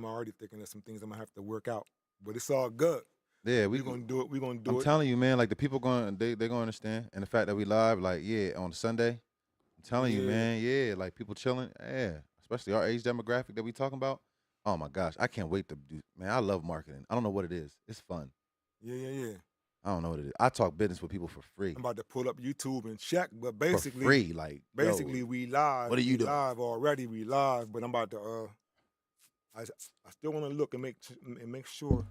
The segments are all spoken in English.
I'm already thinking of some things I'm gonna have to work out, but it's all good. Yeah, We're gonna do it. We're gonna do I'm it. telling you, man. Like the people they're gonna understand, and the fact that we live, like, yeah, on Sunday. I'm telling you, Yeah. man. Yeah, like people chilling. Yeah, especially our age demographic that we talking about. Oh my gosh, I can't wait to do. Man, I love marketing. I don't know what it is. It's fun. Yeah. I don't know what it is. I talk business with people for free. I'm about to pull up YouTube and check, but For basically, free, like basically yo, we live. what are you we doing? live already. We live, but I'm about to. I still want to look and make sure.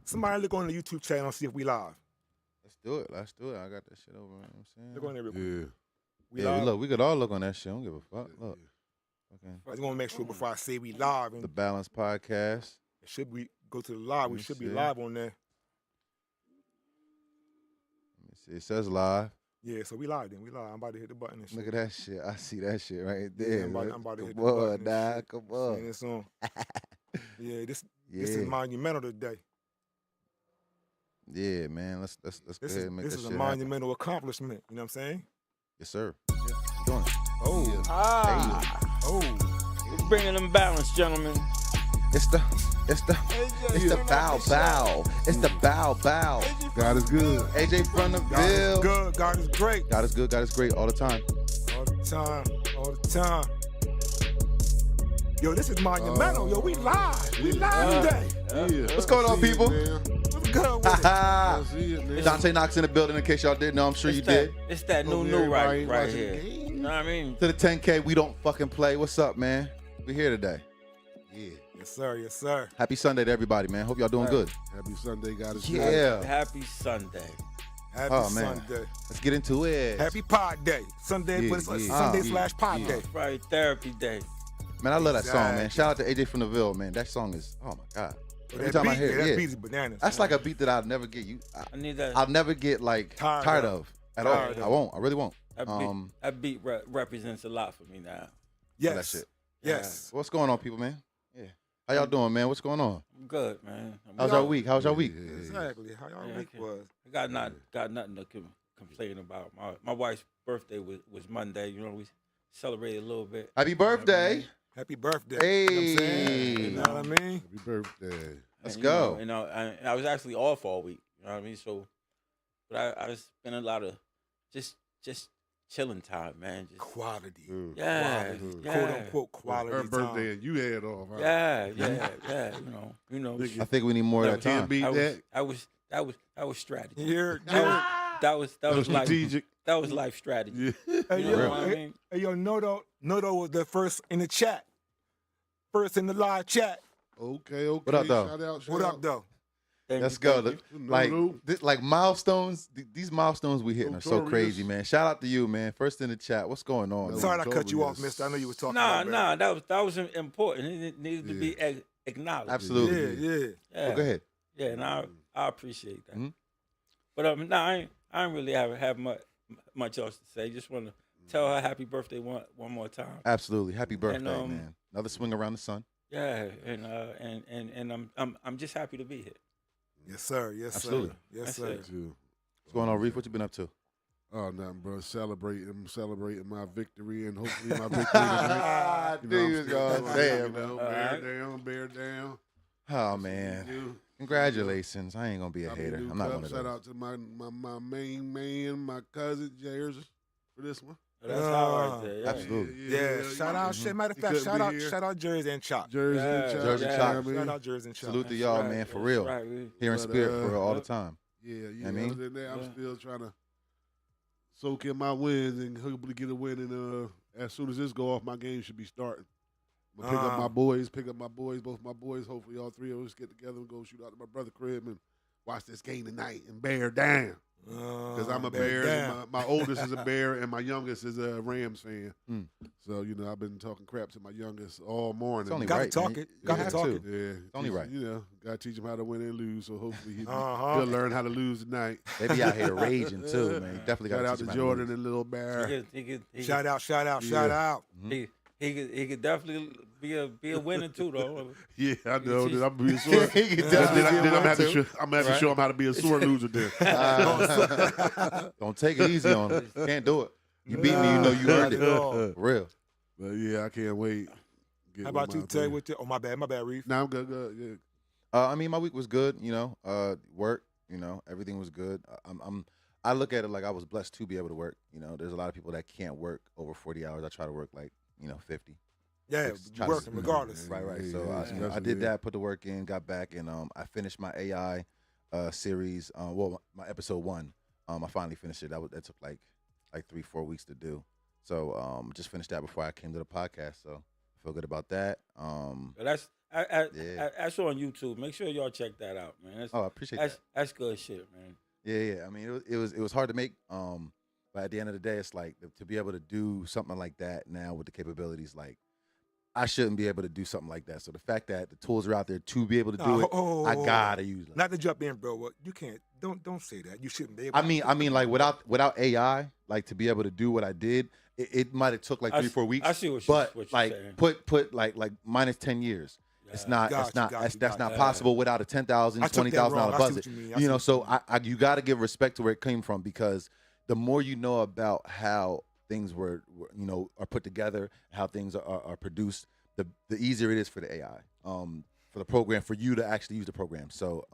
Somebody look on the YouTube channel and see if we live. Let's do it. Let's do it. I got that shit over. You know what I'm saying? Look on there real quick. Yeah. We Yeah, live. look, we could all look on that shit. I don't give a fuck. Look. Okay. I just want to make sure before I say we live, and The BalancE podcast. should we go to the live? We Let me should be see. live on there. Let me see. It says live. Yeah, so we live then. We live. I'm about to hit the button and shit. Look at that shit. I see that shit right Yeah, there. I'm about to hit the Come button on, and dog. shit. Come And on. it's on. Yeah, this Yeah. is monumental today. Yeah, man. Let's go This ahead and make is that a shit happen. monumental accomplishment. You know what I'm saying? Yes, sir. We're doing it. Oh, Ah, we're bringing them balance, gentlemen. It's the bow. It's the bow. God is good. AJ from the God is Ville. good. God is great. God is good. God is great all the time. All the time. All the time. Yo, this is monumental. Yo, we live. We live today. Yeah. What's going on, See it, people? man. What's good with it? I see it, man. Dante Knox in the building. In case y'all didn't know, I'm sure you did. It's that Hope new everybody right watching here. the game. You know what I mean? To the 10K, we don't fucking play. What's up, man? We here today. Yeah. Yes, sir. Yes, sir. Happy Sunday to everybody, man. Hope y'all doing good. Happy Sunday, God is good. Yeah. Happy Sunday. Happy Oh, man. Sunday. Let's get into it. Happy Pod Day. Sunday, Yeah, but it's like yeah. Sunday Yeah, / Pod yeah. Day. Friday therapy day. Man, I love that song, man. Exactly. Shout out to AJ from the Ville, man. That song is, oh my God. Every That time I beat, hear that it, yeah. beat is bananas. That's like a beat that I'll never get I need that. I'll never get like tired of at all. Tired of. I won't. I really won't. That beat represents a lot for me now. That yes. shit. Yes. What's going on, people, man? Yeah. How y'all doing, man? What's going on? I'm good, man. How's y'all week? How's y'all week? Exactly. How y'all Yeah, week okay. was? I got nothing to complain about. My wife's birthday was Monday. You know, we celebrated a little bit. Happy birthday. Happy birthday. Hey. You know what I'm saying? You know what I mean? Happy birthday. Let's And, go. I was actually off all week. You know what I mean? So, but I spent a lot of just chilling time, man. Just Quality. yeah, Quality. yeah. Quote unquote quality Her birthday time. and you had off. Huh? Yeah. You know. Nigga, I think we need more of that Can't time. beat that. That was strategy. Here, That was life. strategic. That was life strategy. Yeah. Hey, You know yo, what I mean? hey, yo, Noto was the first in the chat. First in the live chat. Okay. What up, though? Shout out. What up, though? Thank Let's you, go. thank you. Like milestones. These milestones we hitting are so Notorious. crazy, man. Shout out to you, man. First in the chat. What's going on? No. man? Sorry I cut you off, Notorious. mister. I know you was talking Nah, about that was important. It needed to be acknowledged. Absolutely. Yeah. Yeah. Oh, go ahead. Yeah, and I appreciate that. Mhm. But I ain't really have much else to say. Just want to tell her happy birthday one more time. Absolutely. Happy birthday, And, man. Another swing around the sun. Yeah, and I'm just happy to be here. Yes, sir. Yes, Absolutely. sir. Yes, That's sir. it. Too. What's going on, Reef? What you been up to? Oh, nothing, bro. Celebrating my victory, and hopefully my victory tonight. You know, I'm still doing it, you know, bear down. Oh, man. You Congratulations. I ain't going to be a got me hater. new I'm not cup. one of Shout those. out to my main man, my cousin, Jers, for this one. That's how right there. Yeah. Absolutely. Yeah. Shout out. Shit. Matter of fact, shout out Jersey and Chop. Jersey Yeah, and Chop. Jersey you know Chop. what I mean? Shout out Jersey and Chop. Salute to That's y'all, right. man, for That's real. right. Here in But, spirit for real all the yep. time. Yeah. I mean? Other than that, I'm Yeah. still trying to soak in my wins and hopefully get a win. And as soon as this go off, my game should be starting. I'm gonna pick up my boys, both my boys. Hopefully, all three of us get together and go shoot out to my brother crib and watch this game tonight and bear down. Because I'm a Bear. And my oldest is a Bear, and my youngest is a Rams fan. Mm. So I been talking crap to my youngest all morning. It's only Got right, to talk man. it. Got You to have talk to. it. Yeah, only teach- right. Gotta teach him how to win and lose. So hopefully he'll Uh-huh. learn how to lose tonight. They be out here raging, too, man. You definitely got Shout to out teach to them how to Jordan lose. and Little Bear. Shout out. Mhm. He could definitely be a winner too, though. Yeah, I know. teach- Then I'm being sore. He can Then definitely I'm be a gonna have to winner, too. show, I'm gonna have to show him how to be a sore loser. Then Don't take it easy on him. Can't do it. You beat me, you know you earned it. Not at all. For real. But yeah, I can't wait. get How with about you, my Tay? thing. With you? Oh, my bad, Reef. Nah, I'm good. Yeah. I mean, my week was good. Work. Everything was good. I look at it like I was blessed to be able to work. There's a lot of people that can't work over 40 hours. I try to work like 50. Yeah, Try you to- working regardless. Right. Yeah, So yeah, I did yeah. that, put the work in, got back, and I finished my AI series. My episode 1. I finally finished it. That took like 3-4 weeks to do. So just finished that before I came to the podcast. So I feel good about that. But that's I saw on YouTube. Make sure y'all check that out, man. That's, I appreciate that. That's good shit, man. Yeah. I mean, it was hard to make. But at the end of the day, it's like to be able to do something like that now with the capabilities, like I shouldn't be able to do something like that. So the fact that the tools are out there to be able to do it, I gotta use them. Not to jump in, bro. But you can't. Don't say that. You shouldn't be able. I mean, like without AI, like to be able to do what I did, it might have took like 3-4 weeks. I see what but you're like saying. put like minus 10 years. It's not. That's not you. possible without a $10,000, I took that $20,000 wrong. I see budget. what you mean. I see what So you mean. you got to give respect to where it came from, because the more you know about how things were are put together, how things are produced, the easier it is for the AI, for the program, for you to actually use the program. So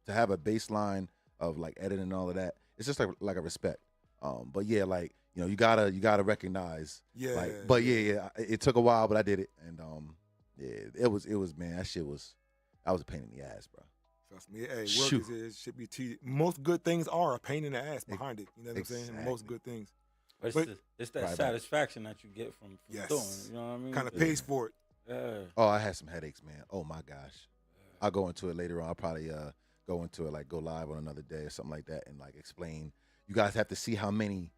to have a baseline of like editing and all of that, it's just like a respect. But yeah, like you gotta recognize. Yeah. Like, but yeah, it took a while, but I did it, and yeah, it was man, that was a pain in the ass, bro. Trust me. Hey, work Shoot. should be tedious. Most good things are a pain in the ass behind it. You know what I'm saying? Exactly. Most good things But But- it's that Right, satisfaction that you get from Yes. doing it. You know what I mean? kind of Yeah. pays for it. Yeah. Oh, I had some headaches, man. Oh my gosh. I'll go into it later on. I'll probably go into it, like go live on another day or something like that, and like explain. You guys have to see how many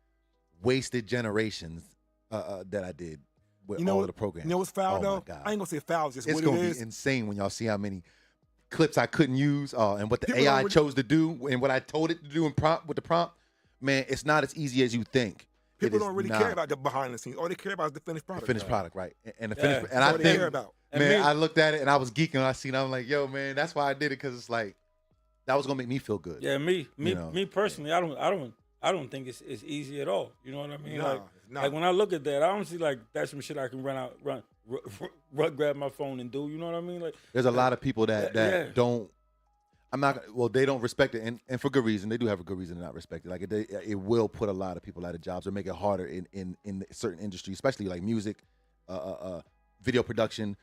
wasted generations that I did with all of the programs. You know what's foul Oh, though? my God. I ain't gonna say foul. Just It's what gonna it be is. insane when y'all see how many clips I couldn't use, and what the People AI don't really- chose to do, and what I told it to do in prompt with the prompt. Man, it's not as easy as you think. People It is don't really not. care about the behind the scenes. All they care about is the finished The product. finished right? product, right? And the Yeah. finished, and That's I all they think, care about. And man, me- I looked at it and I was geeking. I seen, I'm like, yo, man, that's why I did it, because it's like that was gonna make me feel good. Yeah, me know, me personally, I don't think it's easy at all. You know what I mean? Nah, like, it's not. like when I look at that, I don't see like that's some shit I can run, grab my phone and do. You know what I mean? Like, There's a lot of people that Yeah. don't. They don't respect it, and for good reason. They do have a good reason to not respect it. Like it will put a lot of people out of jobs or make it harder in certain industries, especially like music, video production.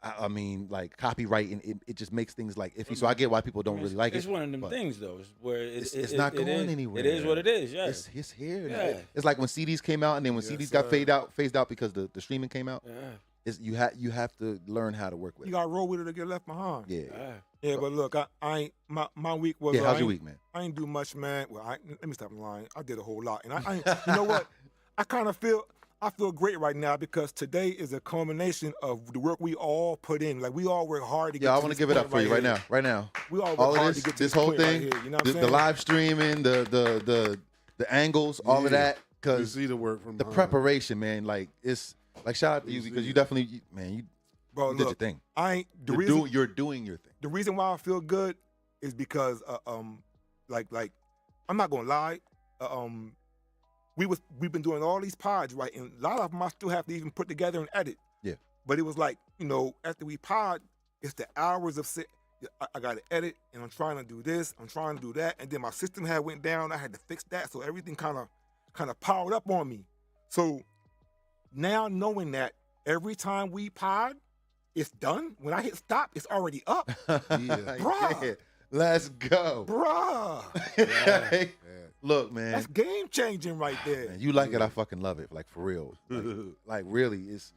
I mean, like copyright, and it just makes things like iffy. So I get why people don't really like it's it. one of them but things though, where It's not going anywhere. It is what it is. Yeah. It's here. Yeah. It's like when CDs came out, and then when Yes, CDs got sir. phased out because the streaming came out. Yeah. You have to learn how to work with You it. got to roll with it or get left behind. Yeah. Yeah, but look, I ain't my week was. Yeah. I How's your ain't- week, man? I ain't do much, man. Well, let me stop lying. I did a whole lot, and I ain't, you know what? I kind of feel great right now because today is a culmination of the work we all put in. Like we all work hard to get. Yeah, I want want to give it up for you right now. Right now. We all work All hard of to this, get to this whole point right thing, here, you know what I'm the saying? live streaming, the angles, all of Yeah. that, You because see the work from the behind. preparation, man. Like it's like shout out to you You because see you it. definitely, man, you Bro, did your look, thing. I ain't the reason. You're doing your thing. The reason why I feel good is because like I'm not gonna lie, we've been doing all these pods, right, and a lot of them I still have to even put together and edit. Yeah. But it was like, after we pod, it's the hours of I got to edit, and I'm trying to do this, I'm trying to do that, and then my system had went down. I had to fix that, so everything kind of piled up on me. So now knowing that every time we pod, it's done. When I hit stop, it's already up, Bruh. Yeah. Let's go. bruh. Yeah. Look, man. That's game changing right there. Man, you like it, I fucking love it. Like for real. Like really, it's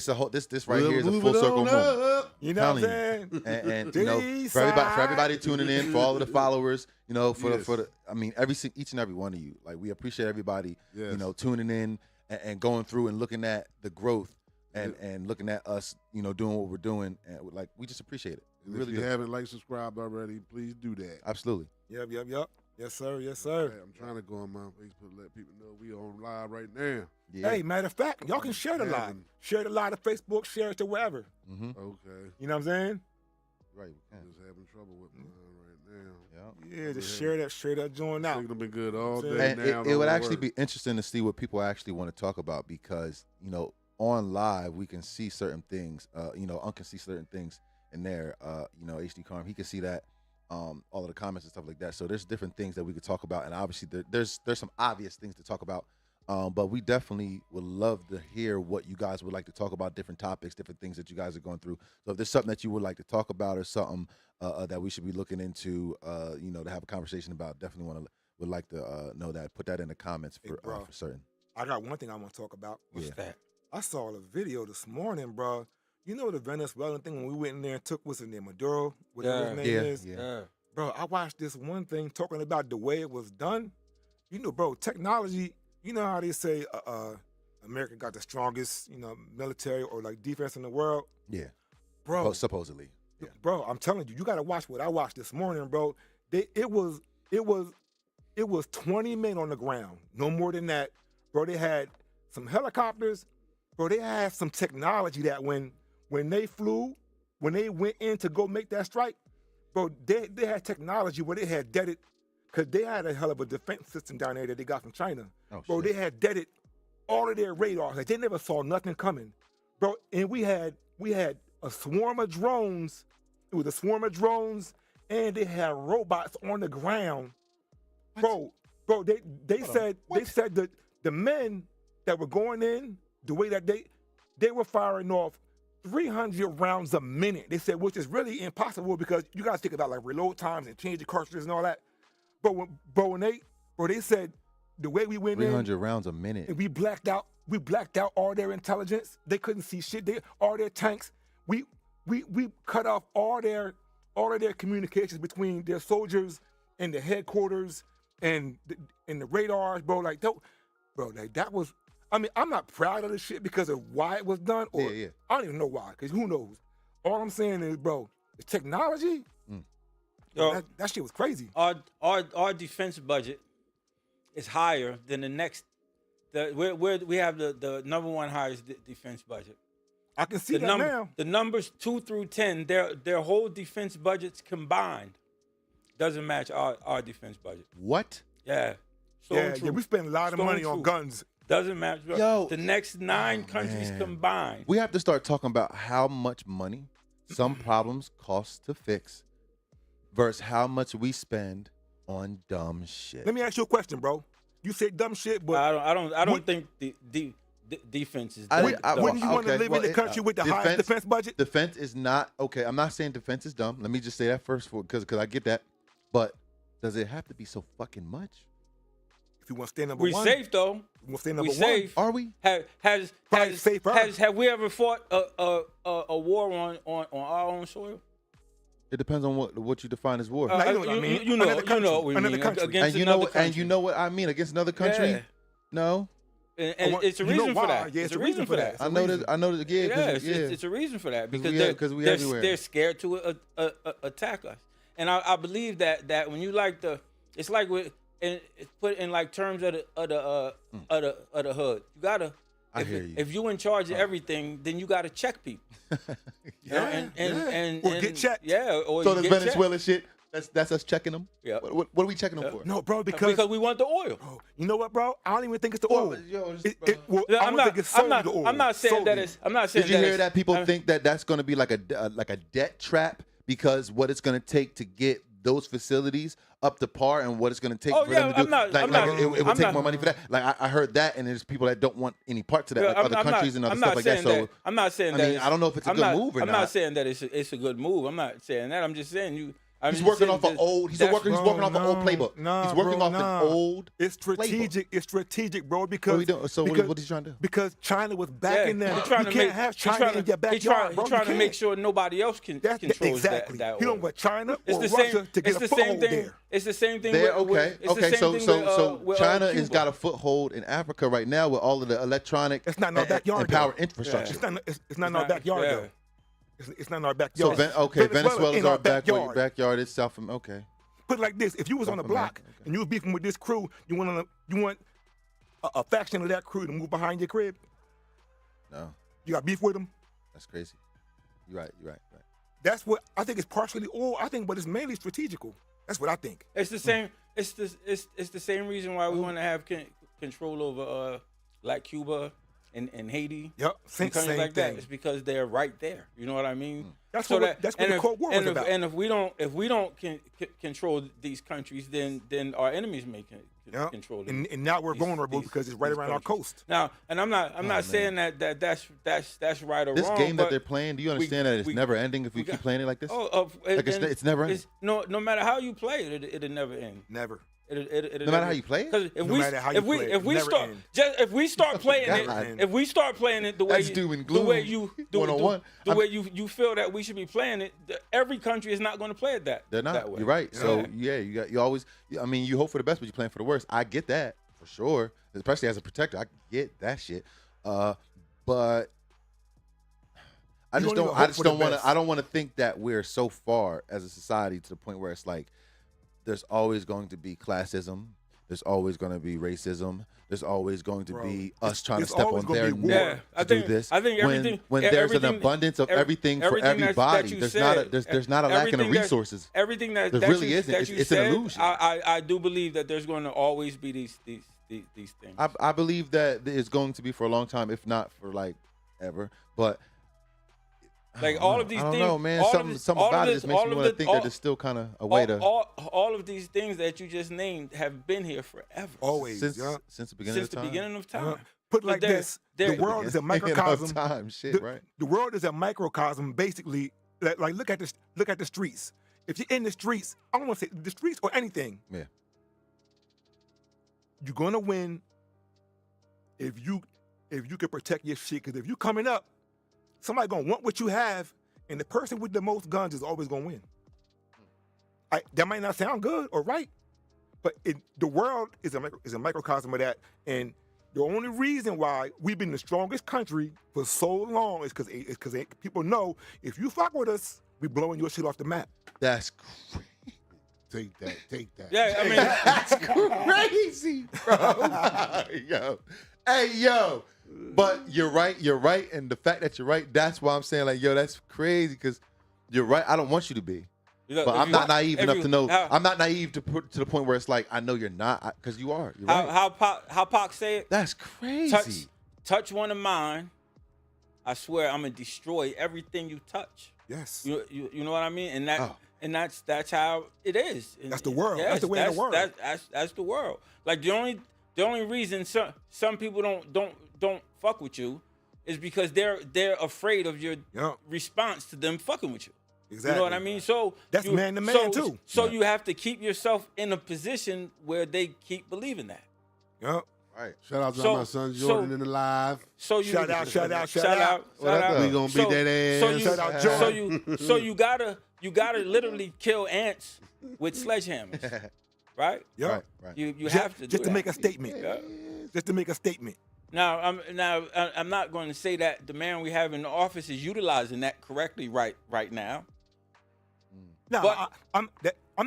a whole this right here is a full circle moment. You know what I'm Telling saying? And D for side. everybody tuning in, for all of the followers, for Yes. the I mean each and every one of you. Like we appreciate everybody, Yes. tuning in and going through and looking at the growth and looking at us, doing what we're doing, and like we just appreciate it. We And really if you do. haven't subscribed already, please do that. Absolutely. Yep. Yes, sir. Yes, Hey, sir. I'm trying to go on my Facebook and let people know we on live right now. Yeah. Hey, matter of fact, y'all can share the live. Having- Share the live to Facebook, share it to wherever. Mm-hmm. Okay. You know what I'm saying? Right. We can. Just having trouble with mine right now. Yeah. Yeah, just share that joint out. Signal been good all And day And now. it would actually be interesting to see what people actually want to talk about because, on live we can see certain things. Unc can see certain things in there. HD Carm, he can see that. All of the comments and stuff like that. So there's different things that we could talk about, and obviously there's some obvious things to talk about. But we definitely would love to hear what you guys would like to talk about, different topics, different things that you guys are going through. So if there's something that you would like to talk about or something that we should be looking into, to have a conversation about, definitely would like to know that. Put that in the comments for certain. I got one thing I want to talk about. What's that? I saw a video this morning, bro. You know the Venezuelan thing when we went in there and took, what's his name, Maduro? Whatever his name is? Yeah. Bro, I watched this one thing talking about the way it was done. You know, bro, technology, you know how they say America got the strongest, military or like defense in the world? Yeah. Bro. Supposedly. Yeah. Bro, I'm telling you, you got to watch what I watched this morning, bro. It was 20 men on the ground. No more than that. Bro, they had some helicopters. Bro, they had some technology that when they flew, when they went in to go make that strike, bro, they had technology where they had deaded, because they had a hell of a defense system down there that they got from China. Oh, bro, shit. they had deaded all of their radars. Like, they never saw nothing coming. Bro, and we had a swarm of drones. It was a swarm of drones, and they had robots on the ground. Bro, they said that the men that were going in, the way that they were firing off 300 rounds a minute. They said, which is really impossible because you guys think about like reload times and change the cartridges and all that. But when they said the way we went 300 rounds a minute. and we blacked out all their intelligence. They couldn't see shit. All their tanks. We cut off all of their communications between their soldiers and the headquarters and the radars, bro. Like that was. I mean, I'm not proud of this shit because of why it was done, or Yeah. I don't even know why, because who knows? All I'm saying is, bro, the technology, that shit was crazy. Our defense budget is higher than the next. We have the number one highest defense budget. I can see that now. The numbers 2 through 10, their whole defense budgets combined doesn't match our defense budget. What? Yeah. Yeah, we spend a lot of money on true. guns. Doesn't match. Yo. The next 9 countries man. combined. We have to start talking about how much money some problems cost to fix versus how much we spend on dumb shit. Let me ask you a question, bro. You say dumb shit, but I don't What- think the defense is. I- I- wouldn't you want to okay, live well, in the country with the highest defense budget? Defense is not okay. I'm not saying defense is dumb. Let me just say that first, because I get that. But does it have to be so fucking much? If you want to stay number We one, safe though. you want to stay We number one. safe. Are we? Probably safer. Have we ever fought a war on our own soil? It depends on what you define as war. Like, you know what I mean. You know Another country. what we Another mean. country. Against and you know another what? country. And you know what I mean against another country. Yeah. No, And it's a You know reason for why? that. Yeah, it's a reason for that. I know that. I know that. Yeah, Yeah, 'cause- it's a reason for that because we everywhere. they're scared to attack us. And I believe that when you it's like it's put in like terms of the hood. You gotta. I hear you. If you in charge of everything, then you gotta check people. Yeah, And or get checked. Yeah, or So you this get checked. Venezuela shit. That's us checking them. Yeah. What are we checking them for? No, bro, because Because we want the oil. bro, you know what, bro? I don't even think it's the oil. yo, I don't think it's solely the oil. I'm not saying that Solely. it's. I'm not saying Did you that hear it's- that people think that that's going to be like a debt trap because what it's going to take to get those facilities up to par and what it's going to take Oh, for yeah, them to do. I'm not- like, I'm like not- it would I'm take not- more money for that. Like I heard that, and there's people that don't want any parts of that, Yeah, like other countries and other I'm stuff not like that. saying So I'm not saying I that. mean, I don't know if it's a I'm good not- move or I'm not. not saying that it's a good move. I'm not saying that. I'm just saying you. he's working off an old. He's working off an old no, playbook. nah, He's working bro, off nah. an old. It's strategic. It's strategic, bro. Because What are we doing? So because, what is he trying to do? Because China was backing them. He's trying You to can't make, have he's China trying in your to, backyard, bro. he's trying You to make can't. sure nobody else controls Exactly. that You oil. don't want China It's or the Russia same. to get It's a the same foothold thing. there. It's the same thing. There, with, okay, it's the okay. same So, thing so with, China Cuba. has got a foothold in Africa right now with all of the electronic It's not in our backyard, and power though. infrastructure. It's not in our backyard, yeah. though. It's not in our So backyard. Venezuela's in our backyard. backyard. It's South. Okay. Put it like this: if you was on a South block America, okay. and you was beefing with this crew, you want a faction of that crew to move behind your crib. No, You got beef with them. that's crazy. You're right. That's what I think is partially oil. I think, but it's mainly strategical. That's what I think. It's the same. It's the same reason why we want to have control over like Cuba in Haiti. Yep, And countries same like thing. that. It's because they're right there. You know what I mean? That's So what that's what the Cold War was about. And if we don't control these countries, then our enemies may Yep. control them. And now we're vulnerable because it's right these around our countries. coast. Now, and I'm not saying that's right or This wrong. game that but they're playing, do you understand that it's never ending if we keep playing it like this? Like it's never ending. No matter how you play it, it'll never end. Never. No matter how you play it? Because No matter how you play it, if we never start end. if we start playing God. it, if we start playing it the way That's doom and the gloom, way you one-on-one. the way you feel that we should be playing it, every country is not going to play it They're not. that way. You're right. Yeah. So you always. I mean, you hope for the best, but you plan for the worst. I get that for sure. Especially as a protector, I get that shit. But I You just don't even don't. I hope just for the don't want best. to. I don't want to think that we're so far as a society to the point where it's like there's always going to be classism. There's always going to be racism. There's always going to be us trying to it's step always on gonna their be war. neck Yeah, to do this. I think everything when there's an everything- abundance of every- everything for everything that everybody, you there's said, not a lack of everything that- resources. Everything that There that really you, isn't. that you It's an said, illusion. I do believe that there's going to always be these things. I believe that it's going to be for a long time, if not for like ever. But Like all of these I don't things, know, man. all of Something this- about all of it this- just makes all me of want to the- think all- that there's still kind of a way to all of these things that you just named have been here forever. Always. since yeah. since the beginning Since of the time. beginning of time. Yeah. Put it But like they're- this: they're- the world is a Beginning of microcosm. time, shit, the, right? the world is a microcosm, basically. Like look at the streets. If you're in the streets, I don't want to say the streets or anything. Yeah. You're gonna win if you can protect your shit. Because if you coming up, somebody gonna want what you have, and the person with the most guns is always gonna win. That might not sound good or right, but the world is a microcosm of that. And the only reason why we've been the strongest country for so long is because people know if you fuck with us, we blowing your shit off the map. That's crazy. Take that. Yeah, I mean, That's crazy, bro. Yo. Hey, yo. But you're right. And the fact that you're right, that's why I'm saying, like, yo, that's crazy because you're right. I don't want you to be. look, But if I'm you- not naive if enough you- to know. how- I'm not naive to put to the point where it's like, I know you're not, because you are. You're right. how Pac say it? That's crazy. Touch one of mine. I swear I'm gonna destroy everything you touch. Yes. You know what I mean? And that Oh. and that's how it is. That's the world. That's the way of the world. That's the world. Like the only reason some people don't fuck with you is because they're afraid of your Yeah. response to them fucking with you. Exactly. You know what I mean? So That's man to man, too. So you have to keep yourself in a position where they keep believing that. Yeah. Right. Shout out to So- my son Jordan in the live. So you Shout out. What up, We gonna beat that ass. So you, Shout out so Jordan. you gotta literally kill ants with sledgehammers, right? Yeah. Right. You have to do just to that. make a statement. Yeah. Just to make a statement. Now I'm not going to say that the man we have in the office is utilizing that correctly right now. No, But- I'm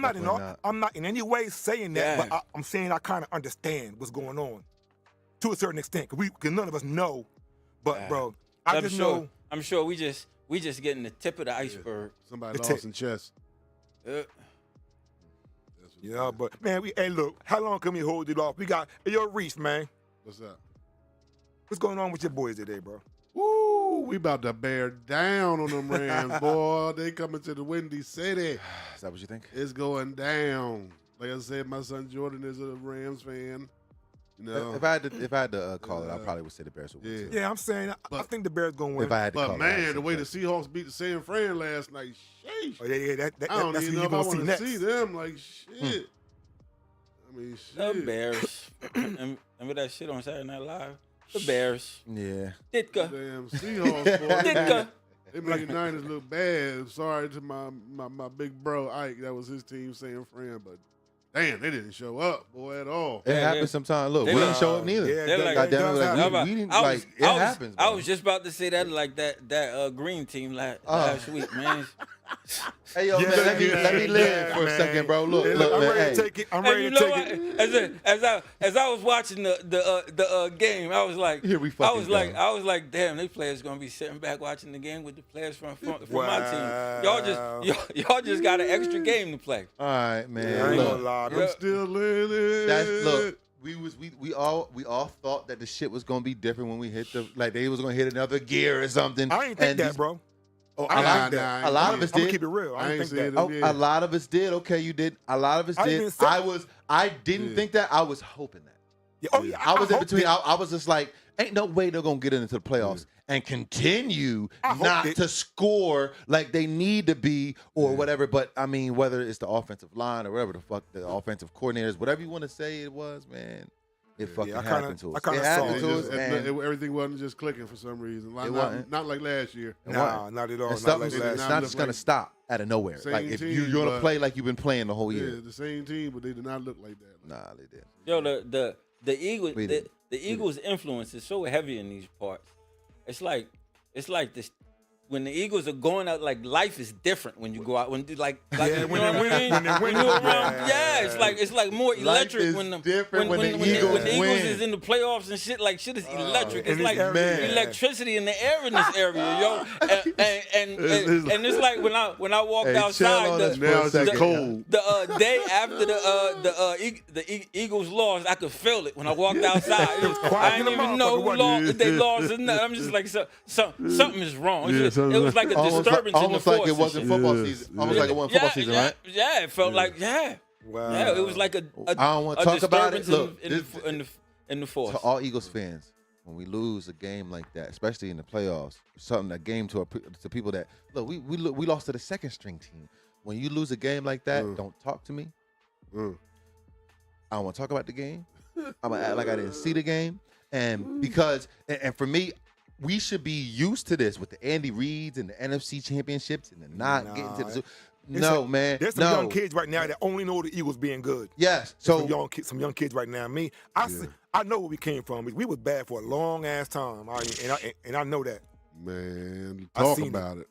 not in Definitely not. I'm not in any way saying that, Yeah. but I'm saying I kind of understand what's going on to a certain extent. Cause none of us know, but Yeah. bro, I just know. I'm sure we just getting the tip of the iceberg. Somebody The lost tip. in chess. Uh, That's what Yeah, but man, hey, look, how long can we hold it off? We got yo Reese, man. What's up? What's going on with your boys today, bro? Woo! We about to bear down on them Rams, boy. They coming to the Windy City. Is that what you think? It's going down. Like I said, my son Jordan is a Rams fan. You know, If I had to call it, I probably would say the Bears would win. Yeah. too. Yeah, I'm saying I But- think the Bears gonna win. If I had to call but it, I would man, say the way the Bears. Seahawks beat the San Fran last night, sheesh. Oh, yeah, that I don't that's even who know you if I gonna see want to next. see them. Like shit. I mean, the shit. Bears. Remember that shit on Saturday Night Live? The Bears. Yeah. Ditka. Damn Seahawks, boy. Ditka. They made the Niners look bad. Sorry to my big bro Ike. That was his team, San Fran, but damn, they didn't show up, boy, at all. It Yeah, happens they- sometimes. Look, they we like- didn't show up neither. Yeah, They're that- like- that Goddamn, does like, happen. we didn't I was- like it I was- happens. I bro. was just about to say that like that green team last week, man. Hey yo, Yeah, man, let me yeah, live yeah, for a man. second, bro. Look, Hey, look, I'm man. ready Hey, to take it. I'm And ready you to know take what? it. As I was watching the game, I was like, Here we I fucking was go. like, damn, they players gonna be sitting back watching the game with the players from my Wow. team. Y'all just got an extra game to play. all right, man. I ain't Look, gonna lie. I'm still in it. Look, we all thought that the shit was gonna be different when we hit they was gonna hit another gear or something. I ain't think that, bro. Oh, I like that. nah, a lot of us I'm gonna did. keep it real. I I didn't ain't think said that. it. Oh, a lot of us did. Okay, you did. A lot of us I did. didn't say- I didn't Yeah. think that. I was hoping that. Yeah, oh yeah, I was in hope between. it. I was just like, ain't no way they're gonna get into the playoffs and continue I hope not it. to score like they need to be or whatever. But I mean, whether it's the offensive line or whatever the fuck the offensive coordinators, whatever you want to say it was, man, it fucking I kinda- happened to us. I kinda It saw happened it. to us, and Everything wasn't just clicking for some reason. Like, It wasn't. not like last year. Nah, not at all. and Not like stuff last- it's last. not Look just gonna like- stop out of nowhere. Same Like if team, you're gonna but- play like you've been playing the whole year. Yeah, the same team, but they did not look like that. Nah, they did. Yo, the Eagles, We the, did. the Eagles' influence is so heavy in these parts. It's like this when the Eagles are going out. Like life is different when you go out. When like Yeah, you when know they what I win, mean? when they win, When you're around, yeah. it's like more electric is when the different when the when Eagles the Eagles win. is in the playoffs and shit. Like shit is electric. in It's this like area, electricity in the air in this area, yo. And it's like when I walked Hey, chill outside. on The, us for Now a it's just second. cold. the day after the Eagles lost, I could feel it when I walked outside. quiet I in didn't the even know who motherfucker, lost. wasn't it? They lost or nothing. I'm just like something is wrong. Yeah, It was like a disturbance almost in the like it force. wasn't and shit. football Yes, season. Almost yeah. like it wasn't football season, right? Yeah, it felt like Wow. yeah. It was like a I don't want to talk about it. disturbance Look, in the force. to all Eagles fans, when we lose a game like that, especially in the playoffs, a game to people that look, we lost to the second string team. When you lose a game like that, don't talk to me. I don't want to talk about the game. I'm gonna act like I didn't see the game, and because and for me, we should be used to this with the Andy Reeds and the NFC championships and the not getting to the. Man. There's some young kids right now that only know the Eagles being good. Yes. So So some young kids right now. Me, I know where we came from. We was bad for a long ass time, and I know that. Man, I talk seen about it.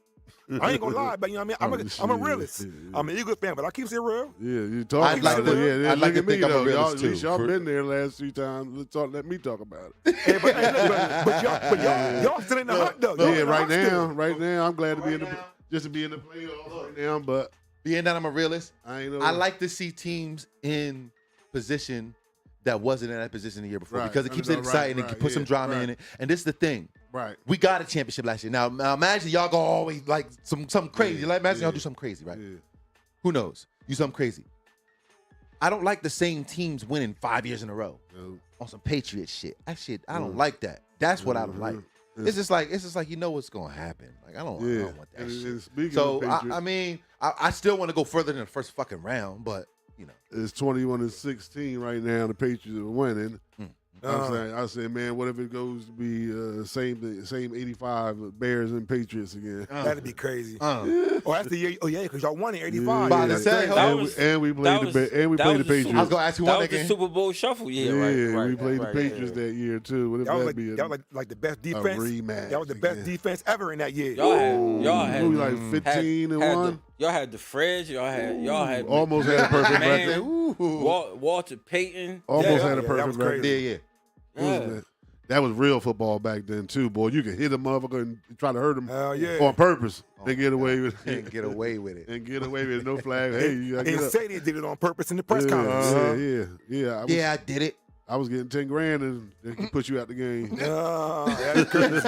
I ain't gonna lie, but you know what I mean. I'm a realist. shit. I'm an Eagles fan, but I keep it real. Yeah, you I'd talking like about to- it. Yeah, I'd like look to at me think I'm a though. Y'all, realist, at least too. y'all For- been there last 3 times. Let me talk about it. Hey, but y'all still in the hunt though. Y'all Yeah, in the hunt still. right now, I'm glad to be in the now. just to be in the playoffs right now. But being that I'm a realist, I ain't know. I like to see teams in position that wasn't in that position the year before Right. because it keeps it Right, exciting and right, put some yeah, drama right. in it. And this is the thing. right. We got a championship last year. Now imagine y'all go always like something crazy. Yeah, Like imagine yeah. y'all do something crazy, right? Yeah. Who knows? Do something crazy. I don't like the same teams winning 5 years in a row No. on some Patriot shit. I don't like that. That's what I don't like. Mhm. It's just like you know what's gonna happen. Like I don't want that And shit. speaking So of Patriots, I mean, I still want to go further than the first fucking round, but you know, it's 21-16 right now. The Patriots are winning. Uh-huh. I said, man, what if it goes to be same 85 Bears and Patriots again? That'd be crazy. uh, Oh, that's the year. Oh yeah, because y'all won in '85. About to That's say, crazy. That and, was- we played that the was- and we that played was the the Patriots. I was gonna ask you That one was the again. Super Bowl shuffle year, right? we played the right, Patriots yeah. that year too. What if That was that be like the best a defense. rematch? That was the best again? defense ever in that year. Y'all had Who we like had- 15 and had 1? Y'all had the Fred. Y'all had Almost had a perfect Man. record. Ooh. Walter Payton. Almost Yeah, had a that perfect was record. crazy. Yeah. Yeah. That was real football back then too, boy. You could hit a motherfucker and try to hurt him Hell yeah. on purpose and get away with Can't it. get away with it. And get away with it. No flag. Hey, you gotta And get up. say they did it on purpose in the press Yeah, conference. yeah. Yeah, I did it. I was getting 10 grand and they could put you out the game. That's crazy.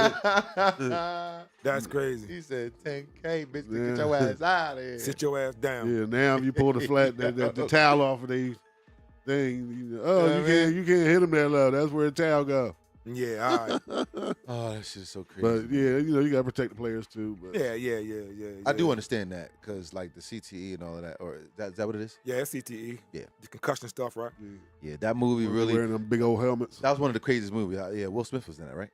That's crazy. He said 10K, bitch. Yeah. Get your ass out of here. Sit your ass down. Yeah, now if you pull the the towel off of the thing, You know what I mean? you can't hit him that low. That's where the towel go. Yeah, all right. Oh, that shit is so crazy. But yeah, you gotta protect the players too. But Yeah. I do understand that because like the CTE and all of that, or is that what it is? Yeah, it's CTE. Yeah. The concussion stuff, right? Yeah, that movie really. wearing them big old helmets. That was one of the craziest movies. Yeah, Will Smith was in that, right?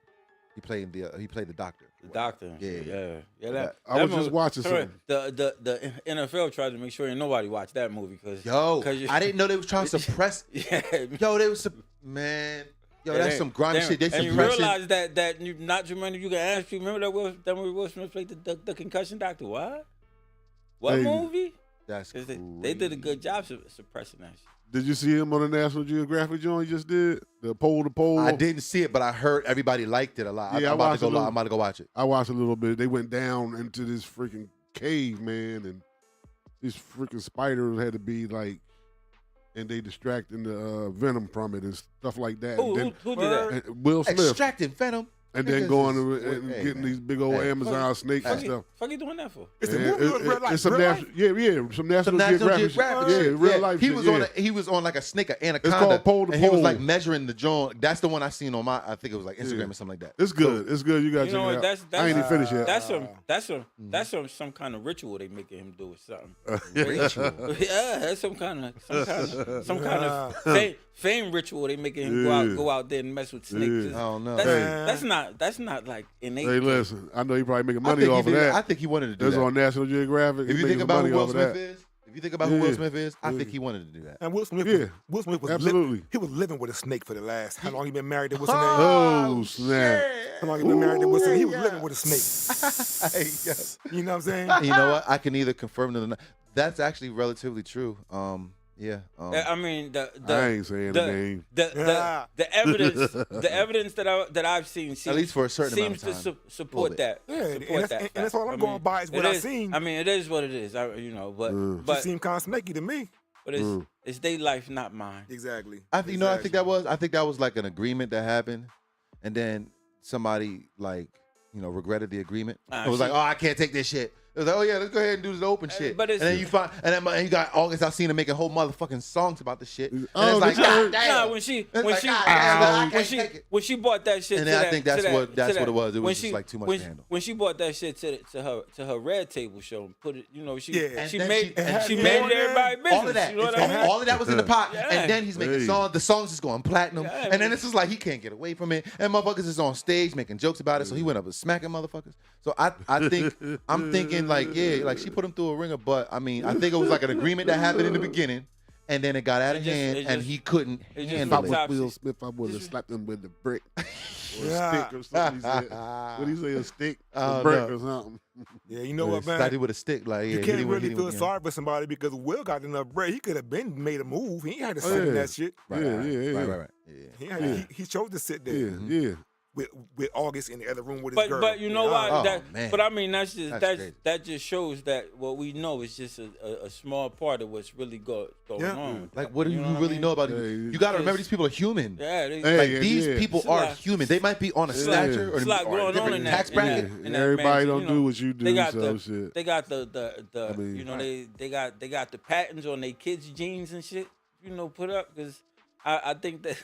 He played the doctor. The doctor. Yeah. That, I was that just watching sorry, something. The NFL tried to make sure ain't nobody watched that movie because I didn't know they was trying to suppress. Yeah. Yo, they was man. Yo, Yeah, that's some grimy shit. They and you suppressing. realize that you not too many you can ask you. Remember that movie Will Smith played the concussion doctor? What? What Hey. movie? That's 'Cause crazy. they did a good job suppressing that shit. Did you see him on the National Geographic joint he just did? The pole to pole. I didn't see it, but I heard everybody liked it a lot. Yeah, I'm about to go. watched I'm about to go watch it. I watched a little bit. They went down into this freaking cave, man, and these freaking spiders had to be like and they distracting the venom from it and stuff like that. Who And did that? and Will Smith. Extracting venom. And then Niggas going is- and hey, getting man. these big old Hey. Amazon snakes and stuff. Fuck you doing that for? It's a And movie or real life. it's some Real life? some National Some National Geographic. Geographic. Yeah, shit. real life. He shit, was yeah. on. He was on like a snake, an anaconda. called Pole to and he was Pole. like measuring the joint. That's the one I seen on my. I think it was like Instagram or something like that. It's good. It's good. You guys You check know it what? out. That's I ain't even finished yet. That's some kind of ritual they making him do or something. Ritual. Yeah, that's some kind of fame ritual they making him go out there and mess with snakes. I don't know. That's not like innate. Hey, listen. I know he probably making I money think off of that. I think he wanted to do That's that. on National Geographic. If He you think making about money who Will off of Smith that. is, if you think about who Will Yeah. Smith is, I think he wanted to do that. And Will Smith, Yeah. Will Smith was Absolutely. he was living with a snake for the last. How long he been married to what's her name? Oh, snap. How long he been married to what's her name? He was living with a snake. You know what I'm saying? You know what? I can either confirm it or not. That's actually relatively true. Yeah. I mean, I ain't saying the name. the evidence that I've seen seems, At least for a certain amount seems of to time. support that. Yeah, and Support that's, that. and that's all I'm going by is what it I is- seen. I mean, it is what it is. She But seemed kind of snaky to me. it's their life, not mine. Exactly. I think that was like an agreement that happened, and then somebody like regretted the agreement. It was like, oh, I can't take this shit. It was like, oh yeah, let's go ahead and do this open shit. but and it's- then you find, and then you got August Alsina making whole motherfucking songs about the shit. And Oh, it's like, did you God hear- damn. Nah, when she It's when like, she God damn, I when can't she take it. when she bought that shit, And to then I that- think to that's that- what to it that- was. It when was just like too much when, to handle. When she bought that shit to her Red Table show and put it, she Yeah. she And then made she she had made it everybody business. All of that, You know what I mean? all of that was in the pot, Yeah. and then he's making Hey. songs. The songs is going platinum, Yeah, and then it's just like he can't get away from it. And motherfuckers is on stage making jokes about it, so he went up and smacking motherfuckers. So I think I'm thinking like she put him through a ringer, but I mean I think it was like an agreement that happened in the beginning, and then it got out of hand, and he couldn't If I handle was it. Will Smith, I would have slapped him with the brick or Yeah. a stick or something. He said. What he say? A stick, I a don't brick know. or something. Yeah, you know what, man? Started with a stick, like You yeah, can't hit him really with- feel hit him, sorry for somebody because Will got enough bread. He could have been made a move. He ain't had to sit yeah. in that shit. Right, Yeah, right, yeah, yeah. right. Yeah. He chose to sit there Yeah, yeah. with August in the other room with his girl. But you know why? Oh, man. But I mean, that's crazy. that just shows that what we know is just a small part of what's really going Yeah. on. Like, what do you know what I really mean? know about it? Hey, You got to remember, these people are human. Yeah, they, Hey, Like yeah, these yeah. people It's a are lot. human. They might be on a It's a stature or It's a lot or a going on different in tax that. bracket. In that Everybody mansion, don't do what you do. They got so the shit. they got the I mean, you know they got the patents on their kids' jeans and shit. Put up because I think that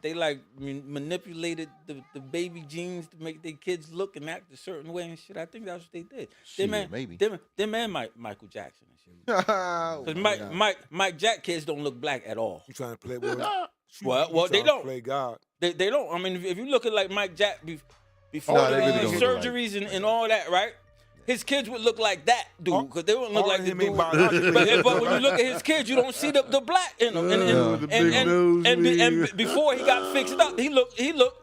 they like manipulated the baby jeans to make their kids look and act a certain way and shit. I think that's what they did. Shit, maybe. Them and Michael Jackson and shit. Oh, Because Mike Jack kids don't look black at all. You trying to play with? Well, they don't. Play God. They don't. I mean, if you look at like Mike Jack before No, the they really don't look like- surgeries and all that, right? His kids would look like that dude because they wouldn't look all like of the him ain't dude. biologically- But when you look at his kids, you don't see the black in them. The big nose, And before he got fixed up, he looked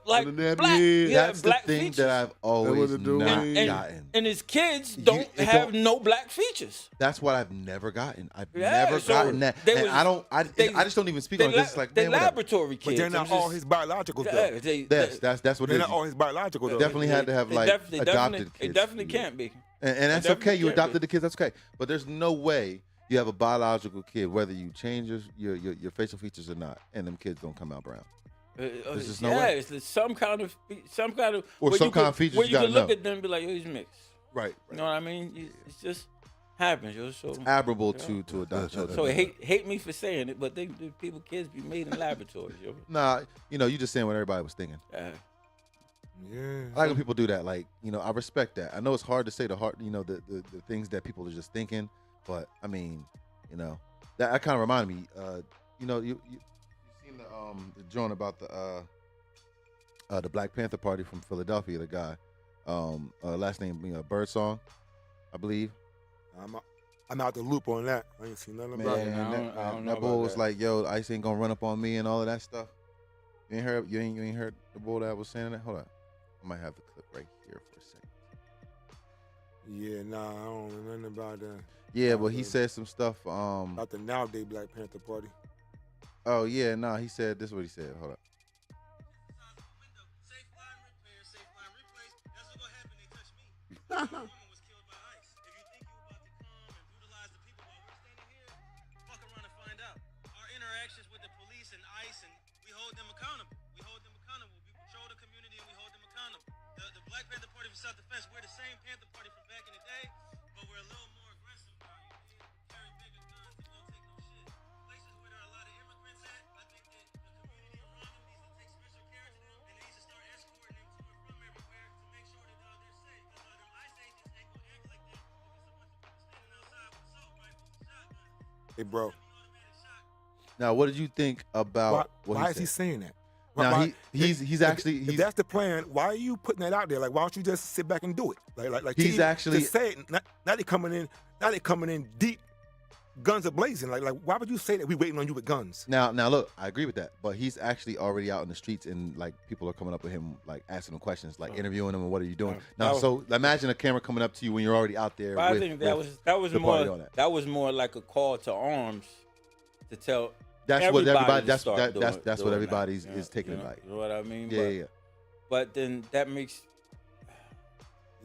like the nappy black. head. He had That's black the thing features. that I've always what they're not doing. gotten. And his kids don't it have don't- no black features. That's what I've never gotten. I've Yeah, never so gotten that. they And was- I don't. I they- just don't even speak on this. Like, they man, whatever. laboratory But kids. they're not all his biologicals though. That's what it They're is. not all his biologicals though. Definitely had to have like adopted It kids. definitely can't be. And that's It okay. definitely You can't adopted be. the kids. That's okay. But there's no way you have a biological kid, whether you change your facial features or not, and them kids don't come out brown. There's just no way. It's some kind of Or where some you kind could- of features where you you gotta can look know. at them and be like, yo, he's mixed. Right. You know what I mean? It's just happens, yo. So Admirable to adopt children. so hate me for saying it, but the people kids be made in laboratories, yo. Nah, you just saying what everybody was thinking. Yeah. I like when people do that. Like, I respect that. I know it's hard to say the things that people are just thinking, but I mean, that kind of reminded me. You seen the joint about the Black Panther Party from Philadelphia, the guy, last name Birdsong, I believe. I'm out the loop on that. I ain't seen nothing about Man, it. I don't know that boy about was that. like, "Yo, ICE ain't gonna run up on me" and all of that stuff. You ain't heard the boy that was saying that. Hold on, I might have the clip right here for a second. Yeah, nah, I don't know nothing about that. Yeah, but he said some stuff. About the nowadays Black Panther Party. Oh yeah, nah. He said this is what he said. Hold up. Hey, bro. Now, what did you think about what Why he is he said? saying that? Now, he's actually If that's the plan, why are you putting that out there? Like, why don't you just sit back and do it? Like He's THe actually- just say it. Now they coming in deep, guns are blazing. Like why would you say that we waiting on you with guns? Now, look, I agree with that, but he's actually already out in the streets, and like people are coming up with him, like asking him questions, like interviewing him, and what are you doing? Now, so imagine a camera coming up to you when you're already out there. But with, I think that was the party on that was more like a call to arms to tell. That's what everybody. That's what everybody is taking it like. You know what I mean? Yeah. But then that makes.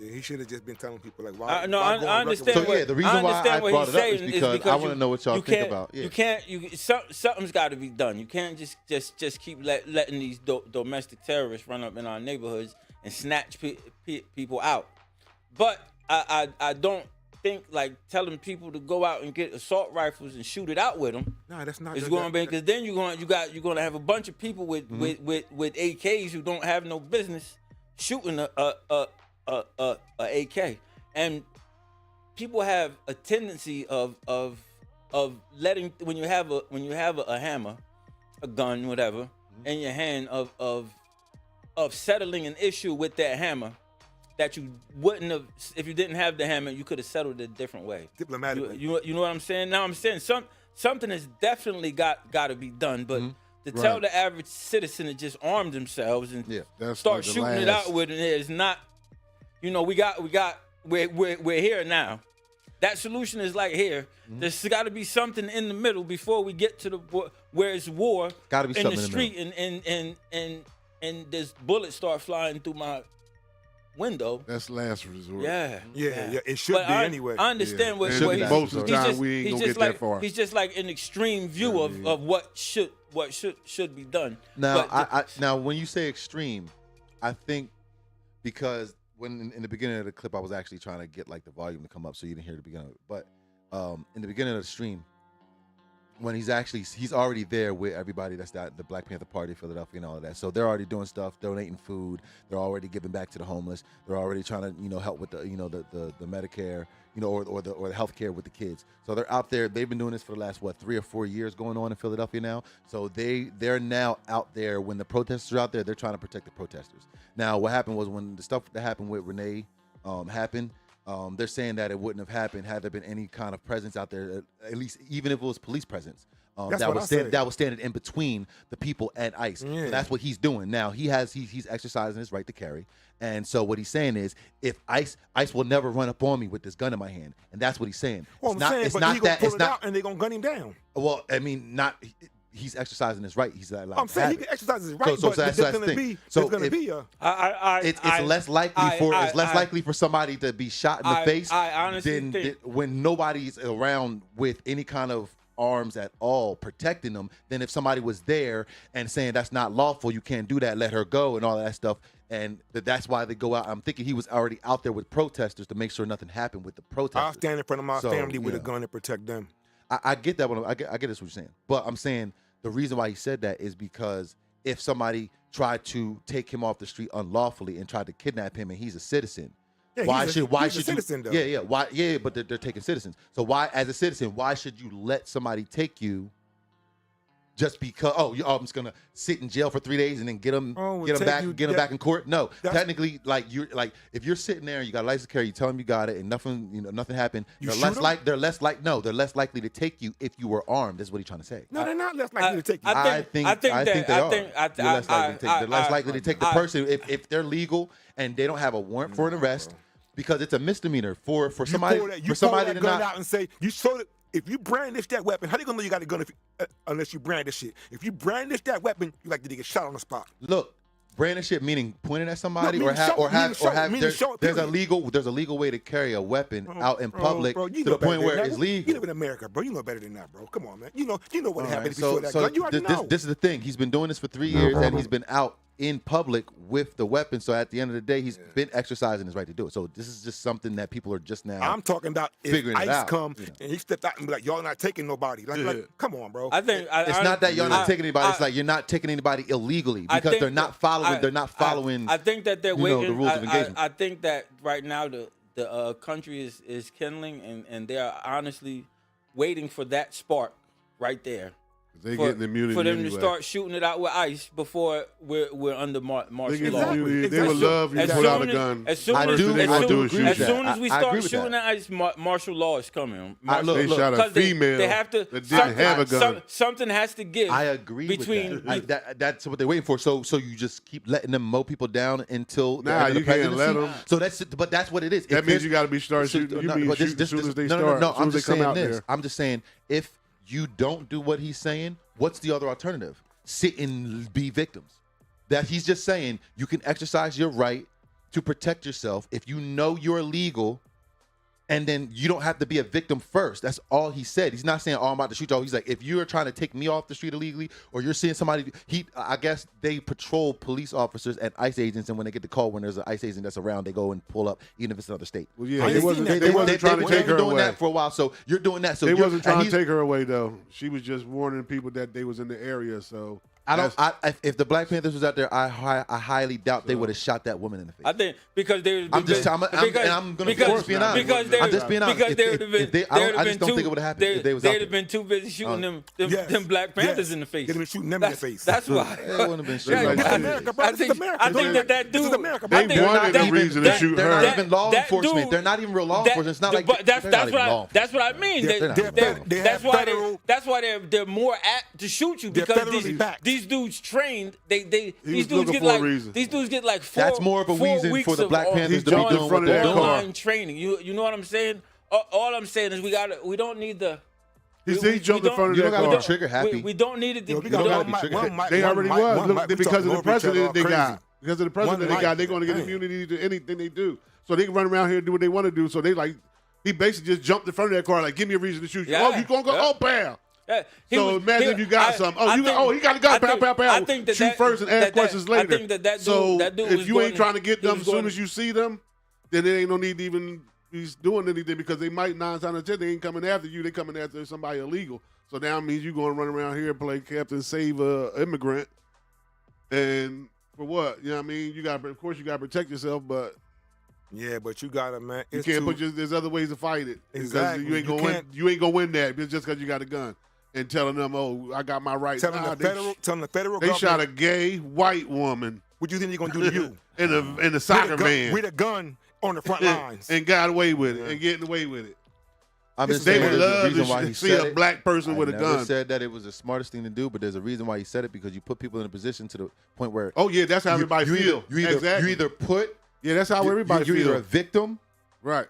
Yeah, he should have just been telling people like why. No, why go I on record understand. with- So, the reason why I brought it up is because I want to know what y'all think about. Yeah. You can't. Something's got to be done. You can't just keep letting these domestic terrorists run up in our neighborhoods and snatch people out. But I don't think like telling people to go out and get assault rifles and shoot it out with them. No, that's not. It's going to be because then you're going to have a bunch of people with AKs who don't have no business shooting a AK, and people have a tendency of letting when you have a hammer, a gun, whatever, in your hand of settling an issue with that hammer that you wouldn't have if you didn't have the hammer. You could have settled it a different way, diplomatically. You know what I'm saying? Now I'm saying something has definitely got to be done, but. To tell the average citizen to just arm themselves and start like shooting it out with it is not, we're here now. That solution is like here. There's got to be something in the middle before we get to the where it's war Gotta be in something the in the street and this bullets start flying through my window. That's last resort. Yeah, it should But be anyway. I understand what And he's most of the time just, we ain't he's gonna just get like that far. he's just like an extreme view of what should be done. Now, But now when you say extreme, I think because when in the beginning of the clip, I was actually trying to get like the volume to come up so you didn't hear the beginning of it. But in the beginning of the stream, when he's already there with everybody that's at the Black Panther Party, Philadelphia, and all of that. So they're already doing stuff, donating food. They're already giving back to the homeless. They're already trying to help with the the Medicare, or the healthcare with the kids. So they're out there. They've been doing this for the last 3 or 4 years going on in Philadelphia now. So they're now out there when the protesters are out there. They're trying to protect the protesters. Now what happened was when the stuff that happened with Renee happened. They're saying that it wouldn't have happened had there been any kind of presence out there, at least even if it was police presence. That was standing in between the people and ICE. Yeah. So that's what he's doing now. He's exercising his right to carry, and so what he's saying is, if ICE will never run up on me with this gun in my hand, and that's what he's saying. Well, It's I'm not, saying, it's but not he gonna that. pull It's it not. out and they gonna gun him down. Well, I mean, not. He's exercising his right. He's like. I'm saying he can exercise his right, So but that's there's the gonna thing. be So there's gonna if- be a. It's less likely for somebody to be shot in the face I honestly than think when nobody's around with any kind of arms at all protecting them. Than if somebody was there and saying that's not lawful, you can't do that, let her go, and all that stuff. And that's why they go out. I'm thinking he was already out there with protesters to make sure nothing happened with the protesters. I'll stand in front of my So, family with a yeah. gun to protect them. I get that. I get this what you're saying, but I'm saying the reason why he said that is because if somebody tried to take him off the street unlawfully and tried to kidnap him, and he's a citizen, Yeah, why he's should a you? citizen, though. Yeah, why? Yeah, but they're taking citizens. So why, as a citizen, why should you let somebody take you? Just because I'm just gonna sit in jail for 3 days and then get them back in court. No, technically, if you're sitting there and you got a license to carry, you tell them you got it and nothing happened. They're less likely to take you if you were armed. Is what he's trying to say. No, they're not less likely to take you. I think they are. They're less likely to take the person if they're legal and they don't have a warrant for an arrest, because it's a misdemeanor for somebody to to gun not. out and say you sold it. If you brandish that weapon, how they gonna know you got a gun unless you brandish it? If you brandish that weapon, you like to get shot on the spot. Look, brandish it meaning pointing at somebody, No, there's a legal way to carry a weapon out in public bro, to the point where it's You legal. live in America, bro. You know better than that, bro. Come on, man. You know what happened if you So saw that gun. You already know. this is the thing. He's been doing this for 3 years, and he's been out in public with the weapon. So at the end of the day, he's been exercising his right to do it. So this is just something that people are just now. I'm talking about if figuring it ICE out, come and he stepped out and be like, y'all not taking nobody. Like come on, bro. I think it's not that you're not taking anybody. It's like you're not taking anybody illegally because they're not following. I think that they're waiting. the rules of engagement. I think that right now the country is kindling and they are honestly waiting for that spark right there. They getting immunity for them anyway. to start shooting it out with ice before we're under martial They get law. immunity. They Exactly. would love you to As put out a soon as- gun. As soon I as, do- as they gonna soon- do is shoot as you. soon as we I agree start with shooting that. at ice, martial law is coming. They shot a because female They have to. that didn't have a gun. Something has to give. I agree between with that. That's what they're waiting for. So you just keep letting them mow people down until the Nah, end of the you can't let presidency? 'em. So that's what it is. That If means there's- you got to be start so- shooting. You no, mean but shoot as soon as they no, start. No, as soon I'm as they just come saying out this. there. I'm just saying if you don't do what he's saying, what's the other alternative? Sit and be victims. That he's just saying you can exercise your right to protect yourself if you know you're illegal, and then you don't have to be a victim first. That's all he said. He's not saying, "Oh, I'm about to shoot y'all." He's like, if you're trying to take me off the street illegally, or you're seeing somebody, I guess they patrol police officers and ICE agents, and when they get the call when there's an ICE agent that's around, they go and pull up, even if it's another state. Well, yeah, I they seen wasn't. that. They wasn't trying to they've take been her doing away. that for a while, so you're doing that. So They you're- wasn't and trying to he's- take her away though. She was just warning people that they was in the area. So if the Black Panthers was out there, I highly doubt they would have shot that woman in the face. I think because they. I'm just being honest. Because they. I'm just being honest. Because they would have been. I just don't think it would have happened if they was out They'd there. have been too busy shooting them Yes. Black Panthers Yes. in the face. They'd have been shooting them in the face. That's why. It wouldn't have been shit. Yeah, like this is that. America, bro. I This is think America. that This is dude. America, They bro. wanted a They're reason to shoot They're her. not even law That enforcement. dude- They're not even real law enforcement. It's not like but that's they're not even law that's what I mean. They're not even law enforcement. That's why they're more apt to shoot you They're because federally backed. these dudes trained. These was dudes looking get for a like reason. these dudes get like 4 That's more of a 4 reason weeks for the of Black all- Panthers to jumped be in doing front what of they're that doing. car. online training. You know what I'm saying? All I'm saying is we don't need the. He said he jumped in front of You that don't gotta car. be trigger happy. We don't need it. Yo, We we got gotta don't. be one trigger mic, They one already mic, was. one Look, mic. We because talking of the over each other president all they got. crazy. Because of the president One they got, mic. they're going to get Damn. immunity to anything they do. So they can run around here and do what they want to do. So they like, he basically just jumped in front of that car like, give me a reason to shoot you. Yeah. Oh, you going to go? Yeah. Oh, bam. Yeah, he So was- imagine if you got something. Oh, he got a gun. Pow, pow, pow. I think that Shoot first and ask questions later. I think that dude, So that dude if was you going ain't trying to get he them was as soon going- as you see them, then there ain't no need to even be doing anything because they might 9 times out of 10 they ain't coming after you. They coming after somebody illegal. So now it means you going to run around here and play Captain Save a Immigrant. And for what? You know what I mean? Of course you got to protect yourself, but Yeah, but you gotta, man. you It's can't too- put there's other ways to fight it. Because Exactly. you ain't You gonna win. can't- You ain't gonna win that just because you got a gun and telling them, "Oh, I got my rights." telling Nah, the they federal they government. shot a gay white woman What do you think they're gonna do to you? in a soccer van With a gun on the front lines. and got away with it and getting away with it. I'm just They saying would there's a love reason to why he see said a it. black person with a I gun. never said that it was the smartest thing to do, but there's a reason why he said it because you put people in a position to the point where Oh yeah, that's how everybody feel. You either Exactly. put Yeah, that's how everybody you're feel. either a victim Right.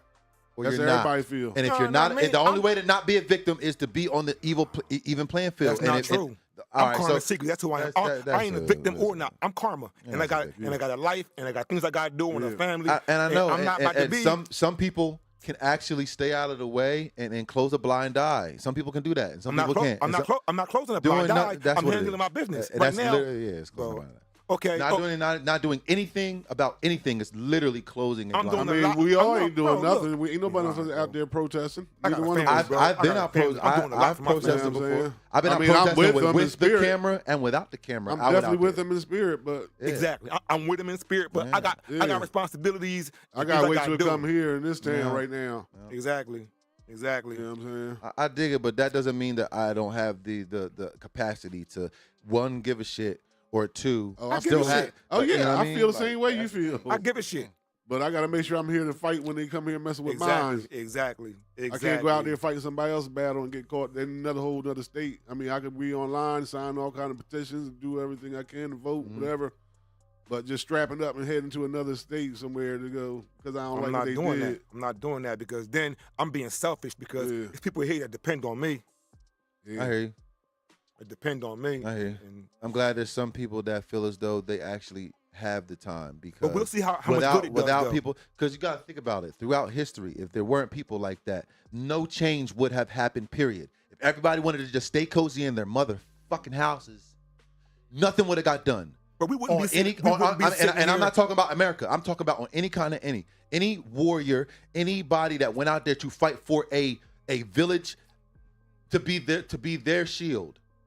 or That's you're how not. everybody feel. And if No, you're no, not, man, the only I'm- way to not be a victim is to be on the even playing field. That's And not it- true. all I'm right, karma so secret. That's who I am. that's- I ain't a victim or that's- not. I'm karma, and I got a life, and I got things I got to do and a family. and I know, I'm not about to and be. some people can actually stay out of the way and close a blind eye. Some people can do that, and some people can't. I'm And so- not closing a doing blind no- eye. that's I'm what it handling is. my business And right that's now. literally- yeah, it's closing a Bro. blind eye. Okay. Not doing anything about anything is literally closing a I'm blind I doing eye. a mean, lot- we all I'm ain't not- doing bro, look. nothing. Ain't nobody of us out there protesting. I got Neither a one of family, us. bro. I've been I got out a family. I'm doing a lot I've for my family. protested You know what I'm before. saying? I've been I out mean, I'm protesting with them in with the spirit. camera and without the camera. I'm I went definitely out with there. them in the spirit, but Exactly. I'm with them in spirit, but Yeah. I got Yeah. responsibilities. I and gotta things wait gotta till it do. come here in this town Yeah. right now. Exactly. Exactly. You know what I'm saying? I dig it, but that doesn't mean that I don't have the capacity to one, give a shit, or two, Oh, I still feel have- shit. Oh you know yeah, what I mean? feel the Like, same way you feel. I give a shit. But I gotta make sure I'm here to fight when they come here messing with mine. Exactly. I can't go out there fighting somebody else's battle and get caught in another whole other state. I mean, I could be online, sign all kind of petitions, do everything I can to vote, whatever. But just strapping up and heading to another state somewhere to go because I don't I'm like not what they doing did. that. I'm not doing that because then I'm being selfish because Yeah. it's people here that depend on me. Yeah. I hear you. That depend on me. I hear you. And, I'm glad there's some people that feel as though they actually have the time because but we'll see how much without good it does. without though. people, because you got to think about it. Throughout history, if there weren't people like that, no change would have happened. Period. If everybody wanted to just stay cozy in their motherfucking houses, nothing would have got done. But we wouldn't On be any, we wouldn't be and sitting I'm here- not talking about America. I'm talking about on any kind of any warrior, anybody that went out there to fight for a village to be their shield,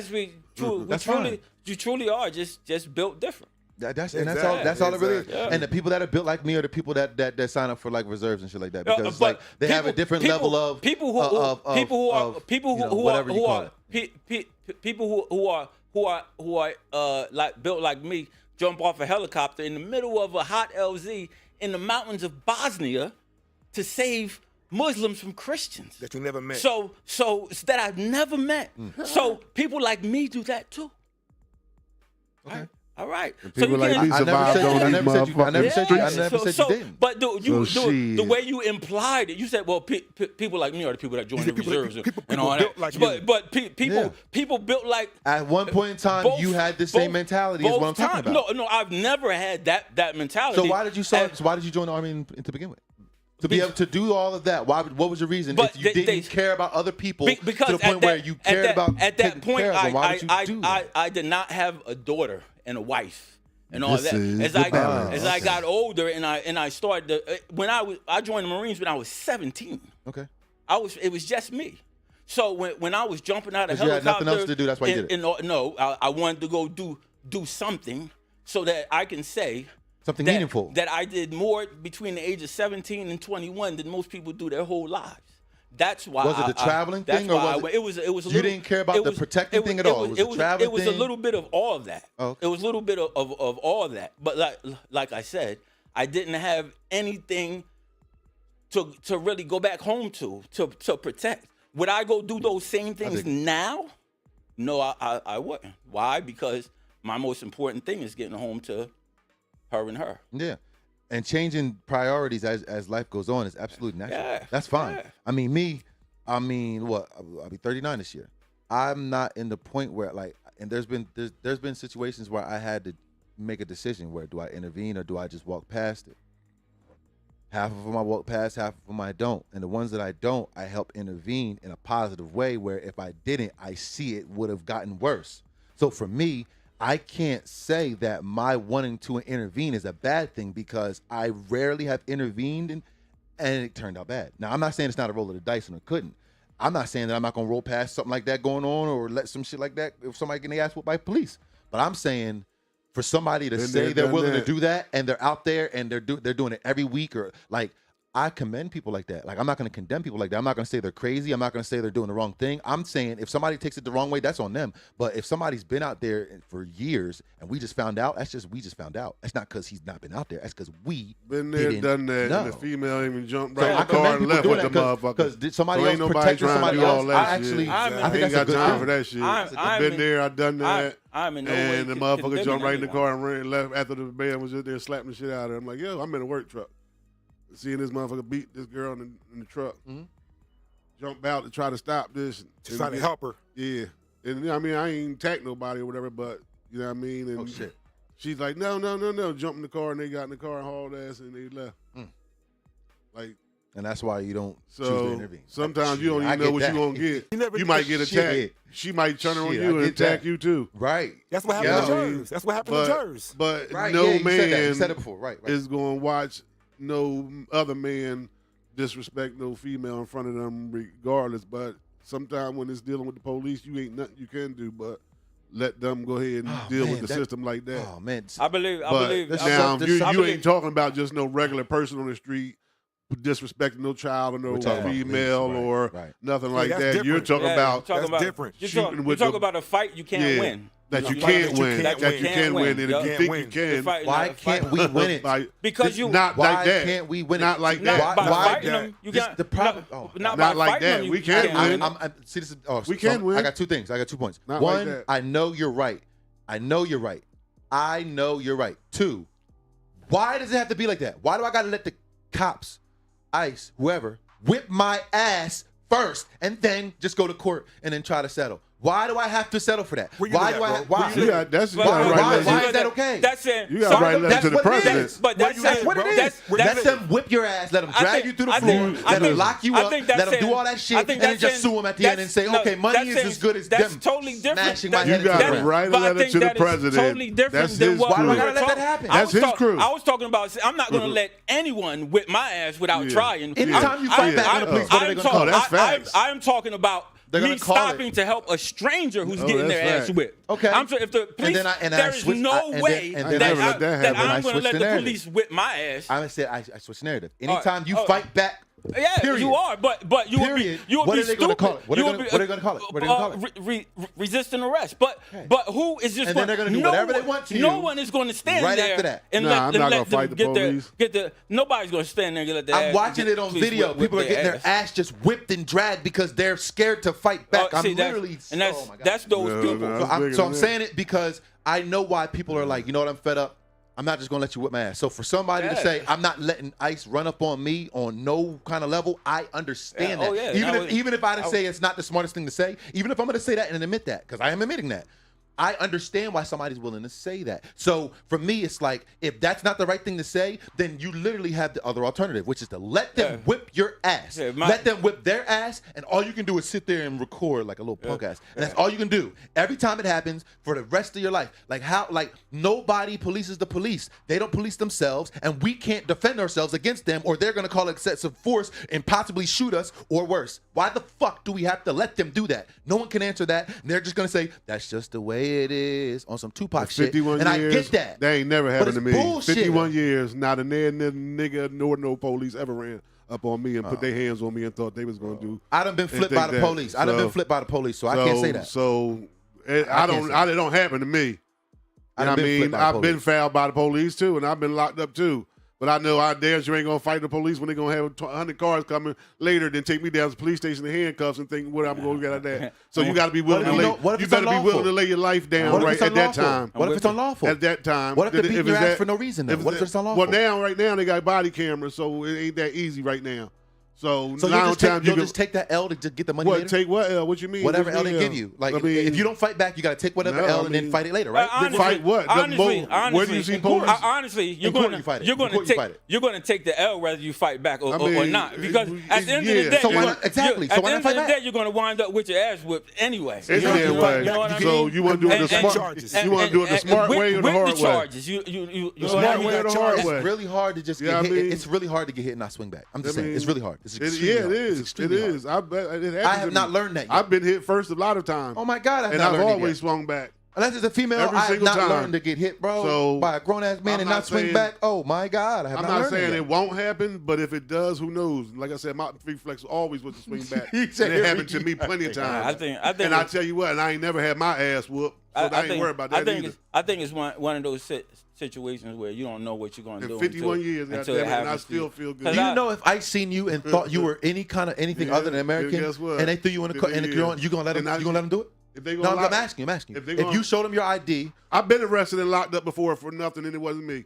that's we That's fine. you truly are just built different. That's Exactly, that's all it really is. exactly. And the people that are built like me are the people that sign up for like reserves and shit like that because it's But like they have a different level of people who are like built like me jump off a helicopter in the middle of a hot LZ in the mountains of Bosnia to save Muslims from Christians That you never met. So that I've never met. So people like me do that too. Okay. All right. people like me I survive on never these said you motherfuckers. didn't. But the Shit. way you implied it, you said, "Well, people like me are the people that join the reserves and all built that." like you. But people built like. At one point in time, you had the same mentality as what I'm talking about. No, I've never had that mentality. So why did you join the army to begin with? To be able to do all of that, what was your reason? But If you didn't care about other people because to the point where you cared about at that taking point, care of them, why did you do that? I did not have a daughter and a wife and all This that. is As the I balance. got older and I started I joined the Marines when I was 17. Okay. It was just me. So when I was jumping out of 'Cause you had helicopter, nothing else to do, that's why you did it. No, I wanted to go do something so that I can say Something meaningful. that I did more between the age of 17 and 21 than most people do their whole lives. That's why. Was it the traveling that's thing, or why was it was a you little, didn't care about the protecting thing at all? It was the traveling It was a thing? little bit of all of that. Oh, okay. It was a little bit of all of that. But like I said, I didn't have anything to really go back home to protect. Would I go do those same things now? No, I wouldn't. Why? Because my most important thing is getting home to her and her. Yeah. And changing priorities as life goes on is absolutely natural. Yeah, That's fine. yeah. I mean, what? I'll be 39 this year. I'm not in the point where and there's been situations where I had to make a decision where do I intervene or do I just walk past it? Half of them I walk past, half of them I don't. And the ones that I don't, I help intervene in a positive way where if I didn't, I see it would have gotten worse. So for me, I can't say that my wanting to intervene is a bad thing because I rarely have intervened and it turned out bad. Now, I'm not saying it's not a roll of the dice and it couldn't. I'm not saying that I'm not going to roll past something like that going on or let some shit like that if somebody getting their ass whooped by police. But I'm saying for somebody to say they're willing to do that and they're out there and they're doing it every week or like I commend people like that. Like, I'm not going to condemn people like that. I'm not going to say they're crazy. I'm not going to say they're doing the wrong thing. I'm saying if somebody takes it the wrong way, that's on them. But if somebody's been out there for years and we just found out, we just found out. That's not because he's not been out there. That's because we Been there, didn't done that, know. and the female even jumped So right in I the car commend and people left doing with the that motherfucker. because somebody So else ain't nobody protecting trying to somebody do all else. that I shit. actually, I'm- I I think ain't that's a got good time thing. for that shit. I'm I've been there, I've done that. I'm in no way And the motherfucker condemning jumped right in the anyone. car and ran and left after the man was just there slapping the shit out of her. I'm like, yo, I'm in a work truck. Seeing this motherfucker beat this girl in the truck. Mhm. Jump out to try to stop this. Just trying to help her. Yeah. And I mean, I ain't attack nobody or whatever, but you know what I mean? And Oh, shit. she's like, no. Jump in the car and they got in the car and hauled ass and they left. Mm. Like, And that's why you don't choose to so intervene. sometimes you don't I even know get what that. you're going to get. You might get attacked. Shit. She might turn on Shit, I you and get attack that. you too. Right. That's what happened Yeah, to I mean, Jers. That's what happened to Jers. But Right. no yeah, you said that. You man said it before. Right. is going to watch no other man disrespect no female in front of them regardless. But sometimes when it's dealing with the police, you ain't nothing you can do but let them go ahead and Oh, deal man, with the that- system like that. Oh, man. I believe. there's Now, some- you I ain't believe- talking about just no regular person on the street disrespecting no child or no We're talking about female police, right, or right. nothing Yeah, like that's that. You're different. talking Yeah, about you're talking That's about, different. You're Shooting talking, with you're talking the- about a fight you can't win. that you Fight can't that you win. can't That you win. can't win. And if Yup. you Can't think win. you can, Fighting Why a fight- can't we win it? like, Because you not Why like that. can't we win it? Not like not that. by Why- fighting them. You This- got the problem- no, oh, not not by like fighting that. them, you We can't win. See, this is. Oh, We can win. I got two things. I got 2 points. Not like One, that. I know you're right. I know you're right. I know you're right. Two, why does it have to be like that? Why do I got to let the cops, ICE, whoever, whip my ass first and then just go to court and then try to settle? Why do I have to settle for that? Where you Why live do at, I? bro? Why? Where you You got, that's you But- got Why- right why- letter. why is that okay? That's it. You got right letter That's to the what it president. is. But Where you That's live, what it bro? is. That's- Let that's- them whip your ass. Let them I drag think- you through the I floor. think- I Let them think- lock you I up. think Let that's them do saying- all that I shit, think and then that's just saying- sue them at the end and say, no, okay, money that's is saying- as good as that's them totally different. smashing my That- You head. got into the to ground. write a But I letter think to the that is president. totally different That's than his what Why do I we gotta were let that talking- happen? That's his crew. I was talking about. I'm not going to let anyone whip my ass without Yeah. trying. Anytime you fight back on the police, what are they gonna Oh, that's facts. I'm talking about They're me gonna call it. stopping to help a stranger who's Oh, getting their that's ass fact. whipped. Okay. I'm sure if the police, then I there is switched- no I- and then- way and then that, I- that that happen. I'm I going to switched let the the narrative. police whip my ass. I said I switched narrative. Anytime you all right. fight back, Yeah, period. you are, but you would be Period. you would What be are they stupid. gonna call it? What are You they would gonna- be, what are they gonna call it? What are they gonna call it? Resisting arrest. But who is just And then they're gonna do whatever they want to No you one is going to stand right there after that. and Nah, let, I'm and not let gonna them fight the get police. nobody's going to stand there and let their I'm ass, watching get it on police video. whip People are getting their ass just whipped and dragged because they're scared to fight back. I'm See, that's- literally, and that's oh my God. that's those No, people. no. So That's bigger I'm than saying it because I know why people are like, you know what, I'm fed up. I'm not just gonna let you whip my ass. So for somebody to Yeah. say I'm not letting ICE run up on me on no kind of level, I understand Yeah. that. Oh, yeah. Even if I say it's not the smartest thing to say, even if I'm gonna say that and admit that, because I am admitting that. I understand why somebody's willing to say that. So for me, it's like, if that's not the right thing to say, then you literally have the other alternative, which is to let them whip your ass. Yeah, Let them whip their ass, and all you can do is sit there and record like a little punk ass. And that's all you can do. Every time it happens for the rest of your life. Like nobody polices the police. They don't police themselves, and we can't defend ourselves against them, or they're gonna call excessive force and possibly shoot us, or worse. Why the fuck do we have to let them do that? No one can answer that. And they're just gonna say, that's just the way it is, on some Tupac shit. 51 And years, I get that. That ain't never happened to it's me. bullshit. 51 years, not a nigga nor no police ever ran up on me and put their hands on me and thought they was going to do. I done been flipped by the police. I done been flipped by the police, so I can't say that. So it can't say that. don't happen to me. I And done I been mean, flipped by the I've been police. fouled by the police too, and I've been locked up too. But I know I damn sure ain't gonna fight the police when they gonna have 100 cars coming later, then take me down to the police station in handcuffs and think what I'm gonna get at that. So you got to be willing to lay. what if You it's better be unlawful? willing to lay your life down What if right it's at that unlawful? time. What if it's unlawful? At that time, What if they're then beating it's your ass for no reason, though? What if it's unlawful? Well, right now they got body cameras, so it ain't that easy right now. So So now you'll just take that L to just get the money what later? take what L? What you mean? Whatever What L they you give mean, you. Like, I mean, if you don't fight back, you got to take whatever No, L I and then mean- fight it later, right? Honestly, fight what? Honestly, Where do you see police? Honestly, you're In court going you fight it. you're In going court to you fight take it. you're going to take the L whether you fight back or, I or mean, not, because at the end of yeah. the day, So why not- exactly. At So the why not end fight of the back? day, you're going to wind up with your ass whipped anyway. It's You know- their you way. know what I So mean? you want to do it the And smart? charges. You want to do it the smart way or the with hard the way? charges. You know The what smart I mean? way or the hard It's way? really hard to just Yeah, get I hit. mean- It's really hard to get hit and not swing back. I'm just saying. mean, It's really hard. It's extremely Yeah, hard. it It's is. It extremely hard. is. I bet it happens I have to not me. learned that yet. I've been hit first a lot of times. Oh my God, and I've learned it always yet. swung back. Unless it's a female, Every I have single not time. learned to get hit, bro, So, by a grown ass man I'm and not not swing saying- back. Oh my God, I have I'm not not learned saying that it yet. won't happen, but if it does, who knows? Like I said, my reflex always was to swing back. He And said it happened to me every- plenty of Yeah, times. I think And I tell you what, and I ain't never had my ass whooped, so I ain't worried about that either. I think it's one of those situations where you don't know what you're going to In do. 51 until, years, until goddamn it it, and I happens to still you. feel good. 'Cause Do you I- know if I seen you and thought you were anything Yeah, other than American, guess what? and they threw you in the car, and Yeah. you gonna let them? And I- You gonna let them do it? If they No, gonna I'm lock- asking. I'm asking. if they If gonna- you showed them your ID, I've been arrested and locked up before for nothing, and it wasn't me.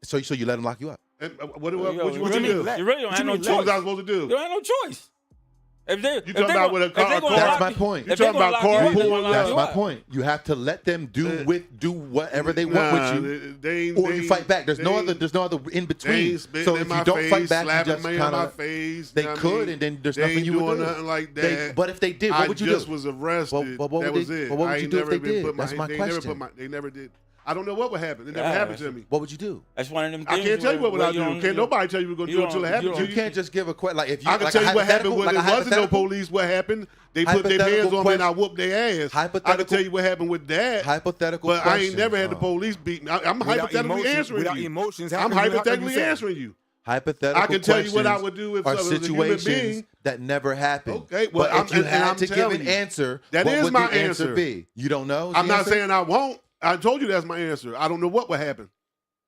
so you let them lock you up. And what you Yo, want you to really- do? You really don't have no What was I choice. supposed to You do? don't have no choice. If they, You talking about with a car- That's my point. You talking about carpool? That's my point. You have to let them do whatever they want with you, or you fight back. There's no other in They between. ain't spitting So in if my you don't face, fight back, you slapping just me kind in my of face. they you know what I could, mean? and then there's They nothing ain't you would doing do. nothing like that. But if they did, what would you I just do? was arrested. Well, what that would was they- it. well, what would I you ain't do if never they been did? put my- That's my they never question. put my- They never did. I don't know what would happen. It never Yeah. happened to me. What would you do? That's one of them I things. can't tell you what where I do. don't- Can't nobody tell you we're gonna you do it until it don't- happens. you You can't just give a question like if you. I can like tell a you what happened when hypothetical- there like a wasn't no hypothetical- police. What happened? They put their Hypothetical hands on me and I question. whooped their ass. I can Hypothetical- tell you what happened with that. Hypothetical But I ain't question. never had the police beat me. I'm Without hypothetically emotions- answering without you. emotions I'm happening, how can hypothetically you say? answering you. Hypothetical I can tell you what I questions would do if are I was a human situations being. that never happened. Okay, well, but if you and had I'm to give telling an you, answer, that what is would my the answer answer. be? You don't know? I'm not saying I won't. I told you that's my answer. I don't know what would happen.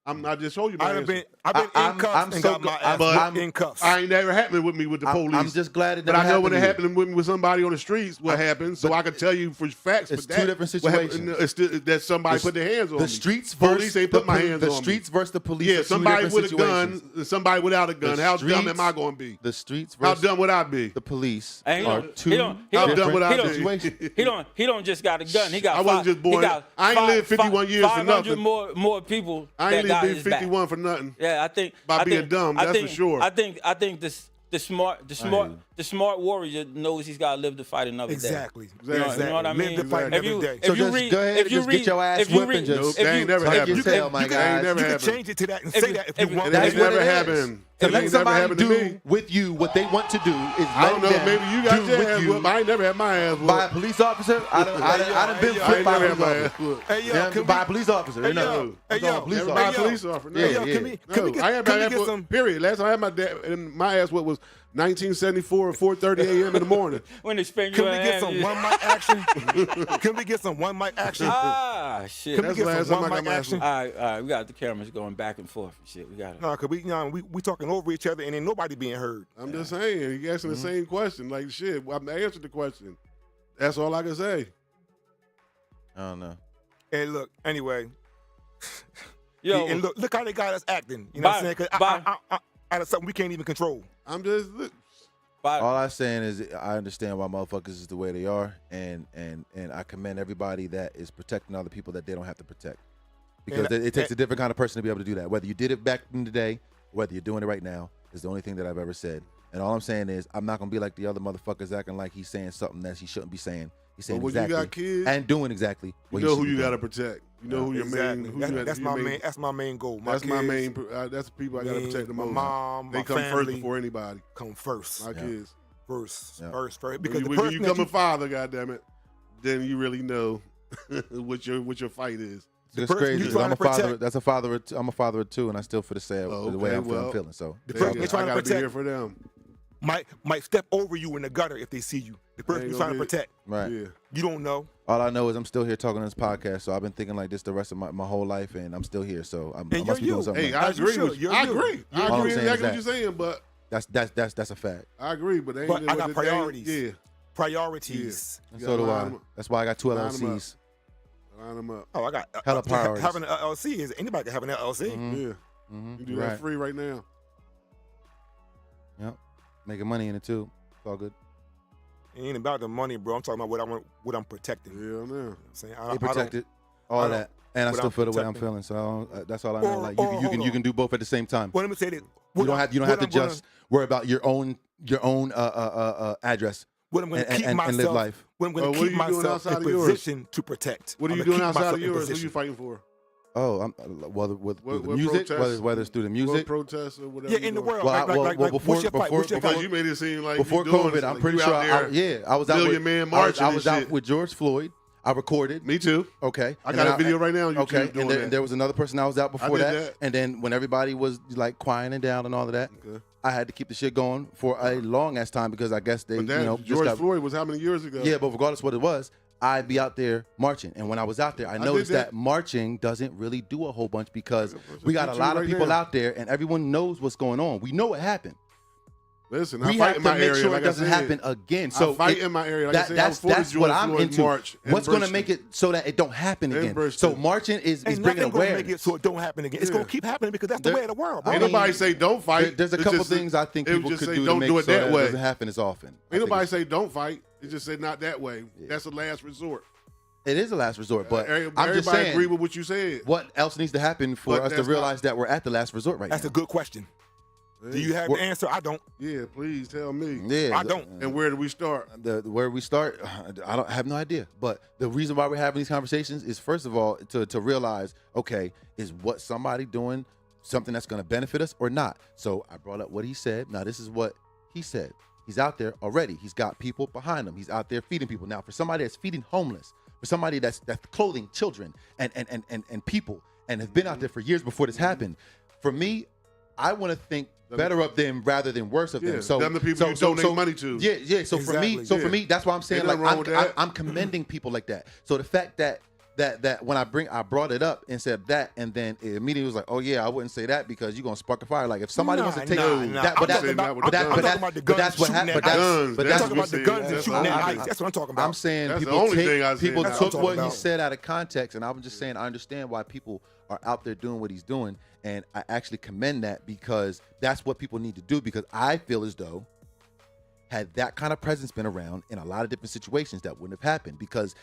I just told you my answer. I've been I'm in cuffs and so got my good- ass but whipped in cuffs. I ain't never happened with me with the police. I'm just glad it But never I know when it happened to you. happened with me with somebody on the streets, what happened. So I can tell you for facts. It's but two that, different what happened- situations. It's still, that somebody The- put their hands on me. The streets Police versus ain't put my hands the on me. streets versus the police. Yeah, are two somebody different with a gun, situations. and somebody without a gun. The How dumb streets- am I going to be? The streets How versus dumb would I be? the police And he are don't- two he don't- How dumb different would I be? situations. He don't just got a gun. He got. I wasn't just born- He got I ain't lived 51 years for 500 nothing. more people. I ain't that got lived his being back. 51 for nothing. Yeah, I think By I being think- dumb, I that's think, for sure. I think the smart warrior knows he's got to live to fight another Exactly. day. You know what I Live mean? to fight Exactly. another day. So just go ahead and just get your ass whipped and just Nope, that ain't never tug happened. your tail, my That ain't guys. never You can happened. change it to that and If say you- that if if you you- want. It That's ain't what never it is. happened. To It let ain't never somebody happened to do me. with you what they want to do is I don't know. let them Maybe you got do your with ass you whooped. I ain't never had my ass whooped. by a police officer. I done been yo, I flipped ain't by a never had police my officer. ass whooped. Hey, yo, Yeah, can by we- a police officer. Hey, No, yo, I'm hey, talking yo, police Never officer. by a Hey, yo. police officer. No. Hey, yo, Yeah, can we No, can we get I ain't can had we my get ass some? whooped. Period. Last time I had my dad, and my ass whooped was 1974 at 4:30 a.m. in the morning. When they spank Can your we get ass, some yeah. one mic action? Can we get some one mic action? Ah, shit. Can we That's get the last some time I one got mic my action? ass All right, we got the cameras going back and forth and shit. We got it. No, cause we talking over each other and ain't nobody being heard. I'm just saying. You asking the same question. Like, shit, I'm answering the question. That's all I can say. I don't know. And look, anyway, Yo, and look how they got us acting. You know what I'm saying? Cause I out of something we can't even control. I'm just, look, All I'm saying is I understand why motherfuckers is the way they are, and I commend everybody that is protecting other people that they don't have to protect. Because it takes a different kind of person to be able to do that. Whether you did it back in the day, whether you're doing it right now, is the only thing that I've ever said. And all I'm saying is I'm not going to be like the other motherfuckers acting like he's saying something that he shouldn't be saying. He's saying but when exactly you got kids, and doing exactly you what know he who should you be got to doing. protect. You know who your Exactly. main. That's my main. That's my main goal. My That's kids, my main. That's the people I got to me, protect the my most. mom, They my come family, first before anybody. come first. My kids. First. Yeah. First. Because Because the when person you that become you, a father, goddammit, then you really know what your fight is. It's person crazy you 'cause trying I'm to a father. protect- That's a father. I'm a father of two, and I still feel the same the way Okay, I'm feeling. So the They- person I you're trying to gotta be protect here for them. might step over you in the gutter if they see you. The person ain't you're gonna trying to be- protect, right. Yeah. you don't know. All I know is I'm still here talking on this podcast. So I've been thinking like this the rest of my whole life, and I'm still here. So I And must be you're doing you. something. Hey, right. I As you agree should. with you. You're I you. agree. I All I'm agree saying exactly what is you're saying, but That's a fact. I agree. But, they But ain't I got they- priorities. Yeah. Priorities. And You so do gotta I. line 'em up. That's why I got two Line 'em up. LLCs. Line them up. Oh, I got Hella priorities. having an LLC is anybody can have an LLC. Mhm. Yeah. Mm-hmm. You can do that free right now. Yep. Making money in it too. It's all good. It ain't about the money, bro. I'm talking about what I'm protecting. You know Yeah, man. what I'm saying? They protected all I of don't- that, and I what still I'm feel the way I'm protecting. feeling. So I don't, that's all I know. Or- Like or you hold can on. do both at the same time. Well, let me say this. You don't have to What I'm just worry about your own address What I'm going to keep and myself. live life. What I'm going What to are keep you doing myself outside in of yours? position to protect. What are I'm you gonna doing keep outside myself of in yours? Who you position. fighting for? Oh, I'm with What the music, protests? whether it's through the What music. protests or whatever? Yeah, you in the doing? world. Well, like, before- what's your fight? before- What's your Because fight? you made it seem like Before you doing COVID, it, I'm like pretty you sure. out there. I was out Million with Man I marching was and out shit. with George Floyd. I recorded. Me too. Okay. I And got then a video right now on YouTube Okay, doing and that. there was another person I was out before did that. that. And then when everybody was like quieting down and all of that, Okay. I had to keep the shit going for a long ass time because I guess they, But that just George got, Floyd was how many years ago? yeah. But regardless of what it was, I'd be out there marching. And when I was out there, I noticed did that. that marching doesn't really do a whole bunch because we got a YouTube lot of right people now. out there and everyone knows what's going on. We know what happened. Listen, We I have fight to in my make area. sure like it doesn't I said. happen again. So I fight in my area. Like I said, I was for the that's George what I'm Floyd into. march in What's going to Bristol. make it so that it don't happen In again? Bristol. So marching is Ain't bringing nothing going to awareness. make it so it don't happen again. It's Yeah. going to keep happening because that's the There- way of the world, bro. I Ain't mean, nobody say don't fight. There's a It's couple just- things I think it would people just could say, do to don't make do sure it that that it way. doesn't happen as often. I Ain't think nobody it's- say don't fight. It just said not that way. Yeah. That's the last resort. It is a last resort, but Everybody I'm just saying, agree with what you said. what else needs to happen for But us to that's realize that we're at the last resort right That's now? a good question. Do you have the answer? I don't. Yeah, please tell me. Yeah, I don't. And where do we start? Where we start, I don't have no idea. But the reason why we're having these conversations is, first of all, to realize, okay, is what somebody doing something that's going to benefit us or not? So I brought up what he said. Now this is what he said. He's out there already. He's got people behind him. He's out there feeding people. Now, for somebody that's feeding homeless, for somebody that's clothing children and people, and has been out there for years before this happened, for me, I want to think better of them rather than worse of Yeah, them. So them the people you donate money to. Yeah. So for me, Exactly. for me, that's why I'm saying, Ain't like, nothing wrong with that. I'm commending people like that. So the fact that when I brought it up and said that, and then it immediately was like, oh yeah, I wouldn't say that because you're gonna spark a fire. Like if somebody wants to take that, but I'm talking about but the guns that's what shooting happened. at But ice. but I'm that's talking about the what guns we and said. shooting at That's ice. all That's what I'm talking about. I'm saying That's the people only thing I said. people That's took what I'm what he talking about. said out of context, and I'm just saying I understand why people are out there doing what he's doing, and I actually commend that because that's what people need to do. Because I feel as though had that kind of presence been around in a lot of different situations, that wouldn't have happened because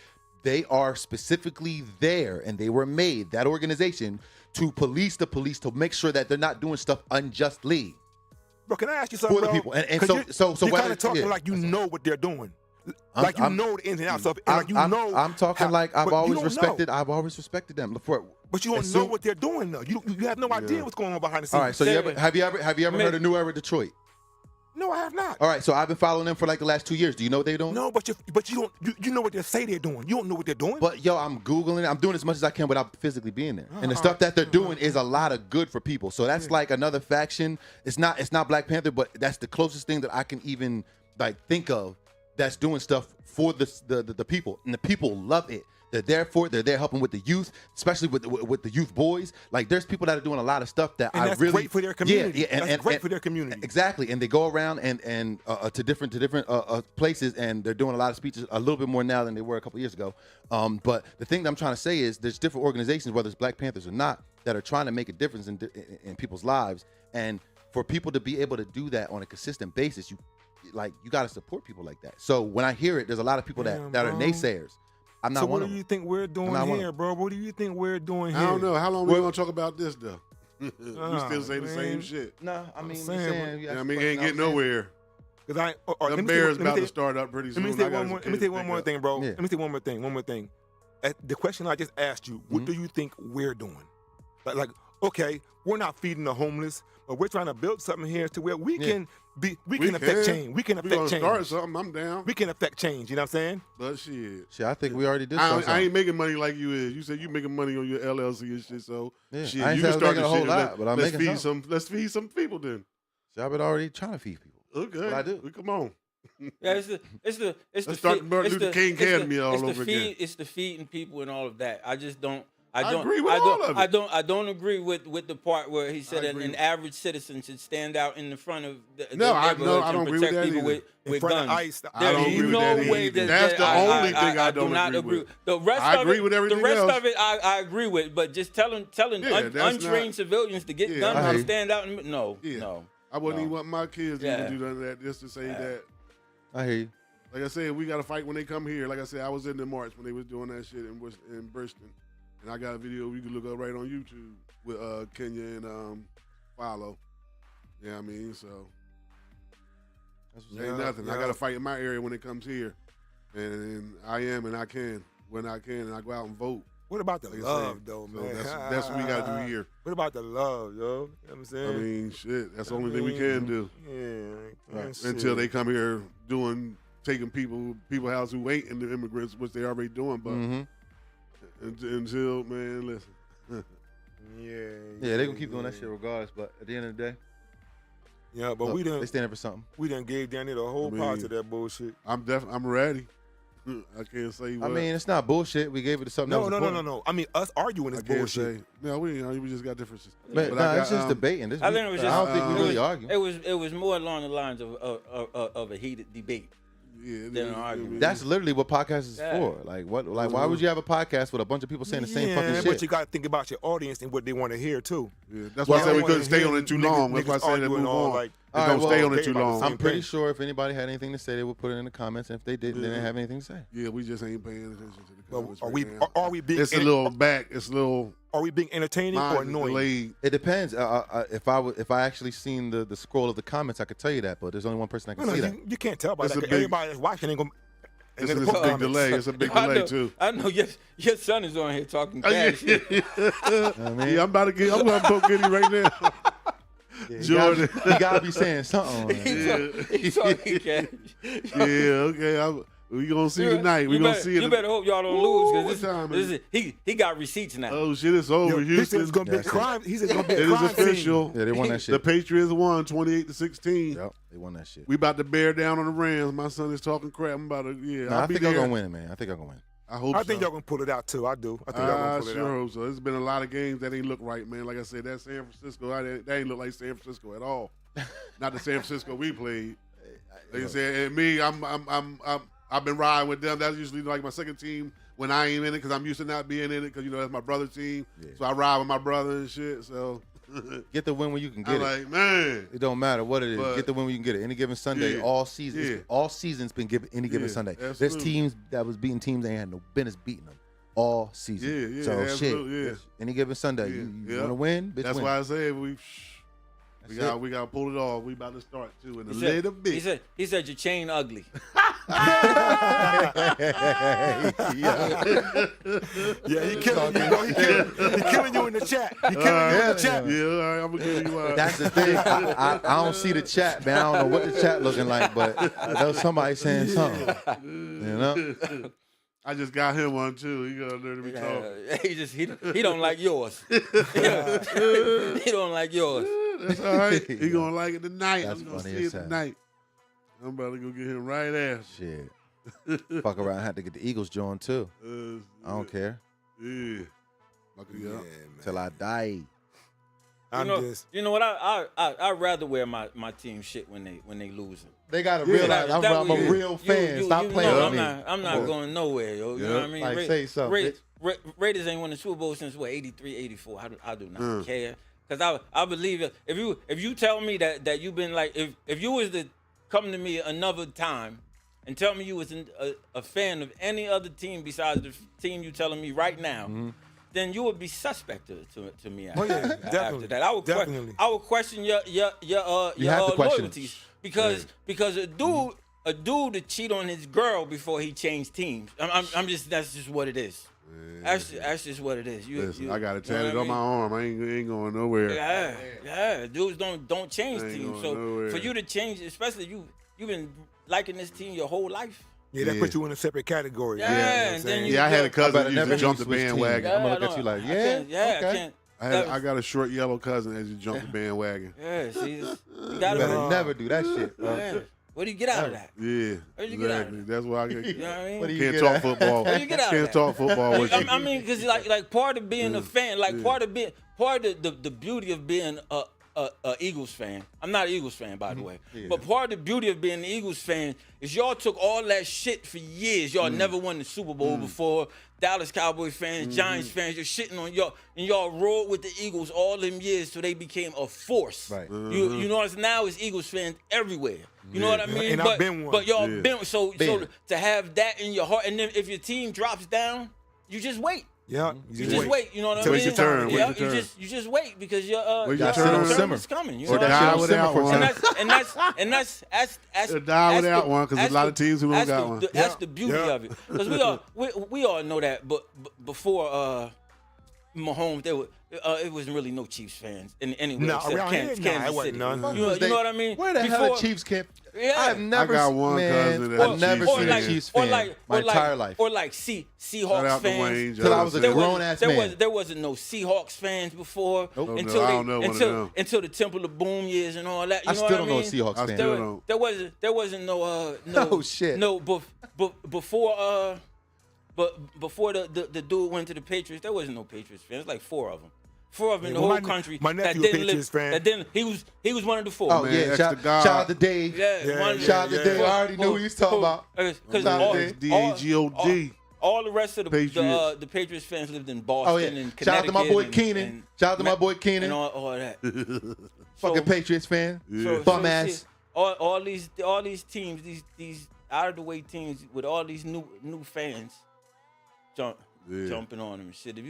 they are specifically there and they were made, that organization, to police the police, to make sure that they're not doing stuff unjustly. Bro, can I ask you something, For the bro? people. And 'Cause so you're whether- kind of talking yeah. like you know what they're doing. Like you I'm- know the ins and outs of it. I'm, I'm talking like I've but you always don't respected. know. I've always respected them. But you don't as know soon- what they're doing though. You have no idea what's going on behind the scenes. All right. So have you ever heard of New Era Detroit? No, I have not. All right. So I've been following them for like the last 2 years. Do you know what they're doing? No, but you don't. You know what they say they're doing. You don't know what they're doing. But yo, I'm Googling it. I'm doing as much as I can without physically being there. And the stuff that they're doing is a lot of good for people. So that's like another faction. It's not Black Panther, but that's the closest thing that I can even like think of that's doing stuff for the people. And the people love it. They're there for it. They're there helping with the youth, especially with the youth boys. Like there's people that are doing a lot of stuff that and I that's really great for their community. Yeah, That's great for their community. Exactly, and they go around and to different places, and they're doing a lot of speeches, a little bit more now than they were a couple years ago. But the thing that I'm trying to say is, there's different organizations, whether it's Black Panthers or not, that are trying to make a difference in people's lives. And for people to be able to do that on a consistent basis, you got to support people like that. So when I hear it, there's a lot of people that are naysayers. I'm not So one what of do them. you think we're doing here, bro? What do you think we're doing here? I don't know. How long we gonna talk about this though? We Oh, still say the man. same shit. No, I mean, saying, Yeah, I mean, ain't getting nowhere. Because The Bears about to start up pretty soon. Let me say one more thing, bro. Yeah. Let me say one more thing. The question I just asked you, what do you think we're doing? Like, okay, we're not feeding the homeless, but we're trying to build something here to where we can affect change. We can We gonna affect start change. something. I'm down. We can affect change. You know what I'm saying? But shit. Shit, I think we already did I something. ain't making money like you is. You said you making money on your LLC and shit. So Yeah. shit, I ain't you say I can was start making the a whole shit. lot, but I'm let's making feed some. Let's feed some people then. So I've been already trying to feed people. Okay. What I do. Come on. Yeah, it's the Let's start Martin Luther King Academy all over again. It's the feeding people and all of that. I just don't. I agree with all of it. I don't agree with the part where he said I an agree. average citizen should stand out in the front of the I neighborhoods don't and agree with protect that people either. In with front of guns. ICE, I don't There's agree with no that way either. that That's the only thing I do don't not agree with. The rest I of agree it, with everything the rest else. of it, I agree with. But just telling Yeah, that's untrained not- civilians to get Yeah, guns I and hear stand out, no. I wouldn't even want my kids to Yeah. even do none of that just to say that. I hear you. Like I said, we got to fight when they come here. Like I said, I was in the march when they was doing that shit in Bristol. And I got a video you can look up right on YouTube with Kenya and Follow. Yeah, I mean, so ain't nothing. I got to fight in my area when it comes here. And I am and I can when I can, and I go out and vote. What about the Like I love, said, though, so man? that's what we got to do here. What about the love, yo? You know what I'm saying? I mean, shit, that's the only thing we can do. Yeah. Right. shit. Until they come here taking people house who ain't in the immigrants, which they already doing. But until, man, listen. Yeah, they gonna keep doing that shit regardless. But at the end of the day, Yeah, but look, they standing for something. we done gave down there the whole part to that bullshit. I'm ready. I can't say what. I mean, it's not bullshit. We gave it to something. No. I mean, us arguing is I can't bullshit. say. No, we just got differences. But I it's just debating. This I think it was I just. don't think we really argue. It was more along the lines of a heated debate. Yeah, Than an argument. That's literally what podcast is Yeah. for. Like what? Like why would you have a podcast with a bunch of people saying the same fucking shit? but you got to think about your audience and what they want to hear too. Yeah, that's why I said we couldn't stay on it too long. That's why I said to move on. Like, Don't All right, stay on well, it too okay, long. I'm pretty sure if anybody had anything to say, they would put it in the comments. And if they didn't, they didn't have anything to say. Yeah, we just ain't paying attention to the Well, comments. are right we now. are we being It's a little back. It's a little are we being entertaining or mind annoying? delayed. It depends. If I actually seen the scroll of the comments, I could tell you that. But there's only one person that can No, see that. you can't tell by It's that. a 'Cause big- everybody that's watching ain't gonna. It's ain't a gonna put big comments. delay. It's a big I delay know, too. I know your son is on here talking cash. Yeah, I'm gonna poke Giddy right now. Yeah, Jordan. you gotta be saying something. On that. He's talking cash. Yeah, okay. We gonna see tonight. We gonna see it. You better hope y'all don't lose What time because is he got receipts now. Oh shit, it's over. Yo, he said Houston. it's gonna be a That's it. crime. He said it's gonna be It a is crime scene. official. Yeah, they won that The shit. Patriots won 28-16. Yep, they won that shit. We about to bear down on the Rams. My son is talking crap. I'm about to Nah, I'll I be think there. I'm gonna win, man. I think I'm gonna win. I hope I think so. y'all gonna pull it out too. I do. I think y'all I gonna pull it sure out. hope so. There's been a lot of games that ain't look right, man. Like I said, that San Francisco, that ain't look like San Francisco at all. Not the San Francisco we played. Like I said, and me, I've been riding with them. That's usually like my second team when I ain't in it because I'm used to not being in it because that's my brother's team. Yeah. So I ride with my brother and shit. So Get the win when you can get I'm it. like, man. It don't matter what it is. But- Get the win when you can get it. Any given Sunday, Yeah. all season, Yeah. all season's been given any given Yeah, Sunday. There's absolutely. teams that was beating teams they had no business beating them all season. Yeah, yeah, so absolutely, yeah. shit. Any given Sunday, Yeah, you yeah. want to win, bitch, That's win. why I said we That's got to pull it off. We about to start too in a He little said, bit. he said your chain ugly. Yeah, he killing you. Bro. He killing you in the chat. He killing you in the chat. Yeah, all right, I'm gonna give you one. That's the thing. I don't see the chat, man. I don't know what the chat looking like, but there was somebody saying something. You know? I just got him one too. He got there to be talking. He don't like yours. He don't like yours. That's all right. He gonna like it tonight. That's I'm gonna funny see as it hell. tonight. I'm about to go get him right ass. Shit. Fuck around, had to get the Eagles joined too. I don't care. Yeah. Fuck Yeah, it up. man. Till I die. You know what? I'd rather wear my team shit when they losing. They gotta Yeah, realize I'm a real fan. Stop playing with me. I'm not going nowhere, yo. You know what I mean? Like, say something, Raiders ain't won the Super Bowl since what, 83, 84. I do not care. Because I believe if you tell me that you've been like, if you was to come to me another time and tell me you was a fan of any other team besides the team you telling me right now, then you would be suspect to me after, after that. I would question your loyalties because a dude to cheat on his girl before he changed teams. I'm just that's just what it is. That's just what it is. Listen, I got it tatted on my arm. I ain't going nowhere. Yeah. Dudes don't change teams. So nowhere. for you to change, especially you've been liking this team your whole life. Yeah, that puts you in a separate category. Yeah, You know what I'm and saying? then Yeah, I had a cousin better that used never to jump the switch teams. bandwagon. I'm gonna look at you like, okay. I got a short yellow cousin that just jumped the bandwagon. Yeah, see, you You gotta better never do that shit, bro. Yeah. What do you get out of that? Yeah, Where'd you get out of exactly. it? That's why I get. You know what I mean? What do you Can't get talk at? football. Where you get out of Can't that? talk football with you. I mean, because like part of being a fan, like part of the beauty of being a Eagles fan. I'm not an Eagles fan, by the way, but part of the beauty of being an Eagles fan is y'all took all that shit for years. Y'all never won the Super Bowl before. Dallas Cowboy fans, Giants fans, you're shitting on y'all, and y'all rode with the Eagles all them years till they became a force. Right. You notice now it's Eagles fans everywhere. You know what I mean? And I've been one. But y'all Yeah. been so Been. to have that in your heart, and then if your team drops down, you just wait. Yeah, You just wait. You know what I mean? Wait your turn, wait Yeah, your turn. you just wait because your Wait your your turn. turn Simmer. is coming. You Or know what die I mean? without one. And that's Die without one, 'cause there's a lot of teams who don't that's got the- one. That's Yeah. the beauty Yeah. of it because we all know that. But before Mahomes, it wasn't really no Chiefs fans anyway. Nah, except around here, Kansas nah, it City. wasn't none. You know what I mean? Where the hell Before- the Chiefs camp? Yeah. I've never I got seen, one man, cousin that's I've a never Chiefs seen fan. a Chiefs fan my entire life. Or like Seahawks Shout out to fans. Wayne Till I was a Johnson. grown-ass man. There wasn't no Seahawks fans before Nope. No, until I don't know one of them. until the Temple of Boom years and all that. You I know still what don't I know a mean? Seahawks I fan. still don't. There wasn't no Oh, shit. before before the dude went to the Patriots, there wasn't no Patriots fans. Like four of them. Four of them in the well, whole my- country my that nephew a didn't Patriots live. fan. That didn't. He was one of the four. Oh, Man, yeah. extra Shout God. out to Dave. Yeah, Shout out to yeah. Dave. I already knew who he was talking about. Because Shout out all, to Dave. D-A-G-O-D. all the rest of the Patriots. Patriots fans lived in Boston Oh, yeah. and Connecticut. Shout out to my boy and- Keenan. and Shout out to my boy Keenan. and all that. Fucking Patriots fan. Yeah. Bum ass. shit, all these teams, these out of the way teams with all these new fans jumping on them and shit. If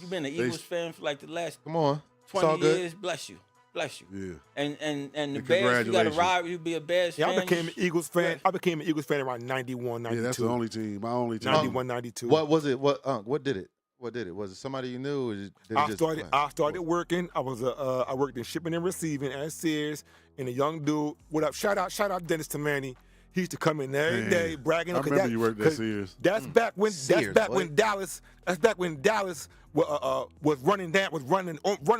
you've been an Eagles fan for like the last Come on. It's all 20 good. years, bless you. Yeah. And the And Bears, you got to congratulations. ride. You be a Bears Yeah, fan. I became an Eagles fan. I became an Eagles fan around 91, Yeah, 92. that's the only team. My only team. 91, 92. What was it? What did it? What did it? Was it somebody you knew? Or did it I just started working. I worked in shipping and receiving at Sears, and a young dude. What up? Shout out Dennis Tamani. He used to come in every Man, day bragging. I 'cause remember you worked at 'cause Sears. That's back when Sears, boy. Dallas. That's back when Dallas was running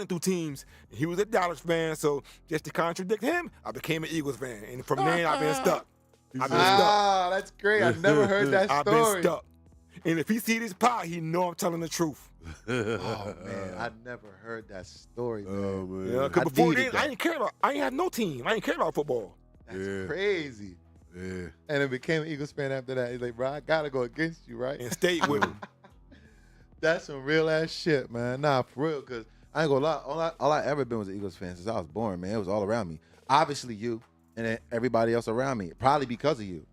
through teams. He was a Dallas fan, so just to contradict him, I became an Eagles fan, and from then I've been stuck. I've been stuck. Ah, that's great. I never heard that I've story. been stuck. And if he see this pie, he know I'm telling the truth. Oh man, I never heard that story, man. Oh, man. Yeah, because I before needed then, that. I ain't have no team. I ain't care about football. That's Yeah. crazy. Yeah. And it became an Eagles fan after that. He's like, bro, I gotta go against you, right? And stayed with him. That's some real ass shit, man. Nah, for real, because I ain't gonna lie. All I ever been was an Eagles fan since I was born, man. It was all around me. Obviously you, and then everybody else around me. Probably because of you.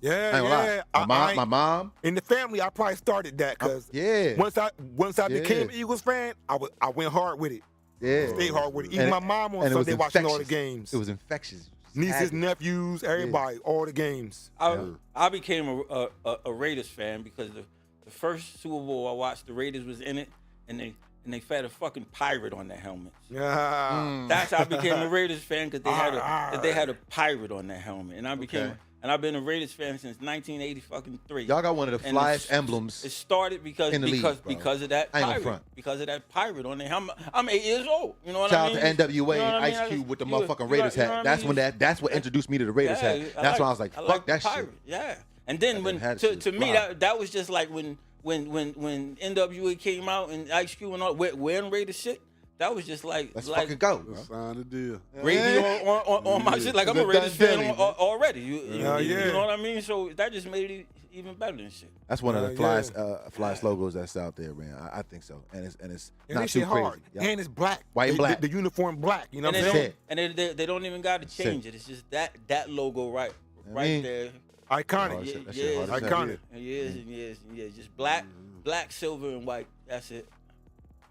Yeah, I ain't gonna yeah. lie. My mom. In the family, I probably started that because Yeah. once I Yeah. became an Eagles fan, I went hard with it. Yeah. Stayed hard with it. Even And my mom on and it was Sunday watching all the infectious. games. It was infectious. Nieces, nephews, everybody, all the games. I became a Raiders fan because the first Super Bowl I watched, the Raiders was in it, and they had a fucking pirate on their helmets. Yeah. That's how I became a Raiders fan because they had a pirate on their helmet, and I became. And I've been a Raiders fan since 1983. Y'all got one of the flyest emblems. It started because of that pirate. Because of that pirate on there. I'm 8 years old. You know what I mean? Shout out to NWA You know what and I mean? Ice Cube with the motherfucking Raiders hat. That's what introduced me to the Raiders hat. That's why I was like, fuck that shit. Yeah. And then to me that was just like when NWA came out and Ice Cube and all wearing Raiders shit. That was just like let's fucking go. Sign the deal. Gravy on my shit. Like I'm a Raiders fan already. You know what I mean? So that just made it even better than shit. That's one of the flyest logos that's out there, man. I think so, and it's not too crazy. Hard. Yep. And it's black, white and black. The uniform black. You know what I'm saying? And they don't even got to change it. It's just that logo right there. Iconic. Iconic. Years. Just black, silver, and white. That's it.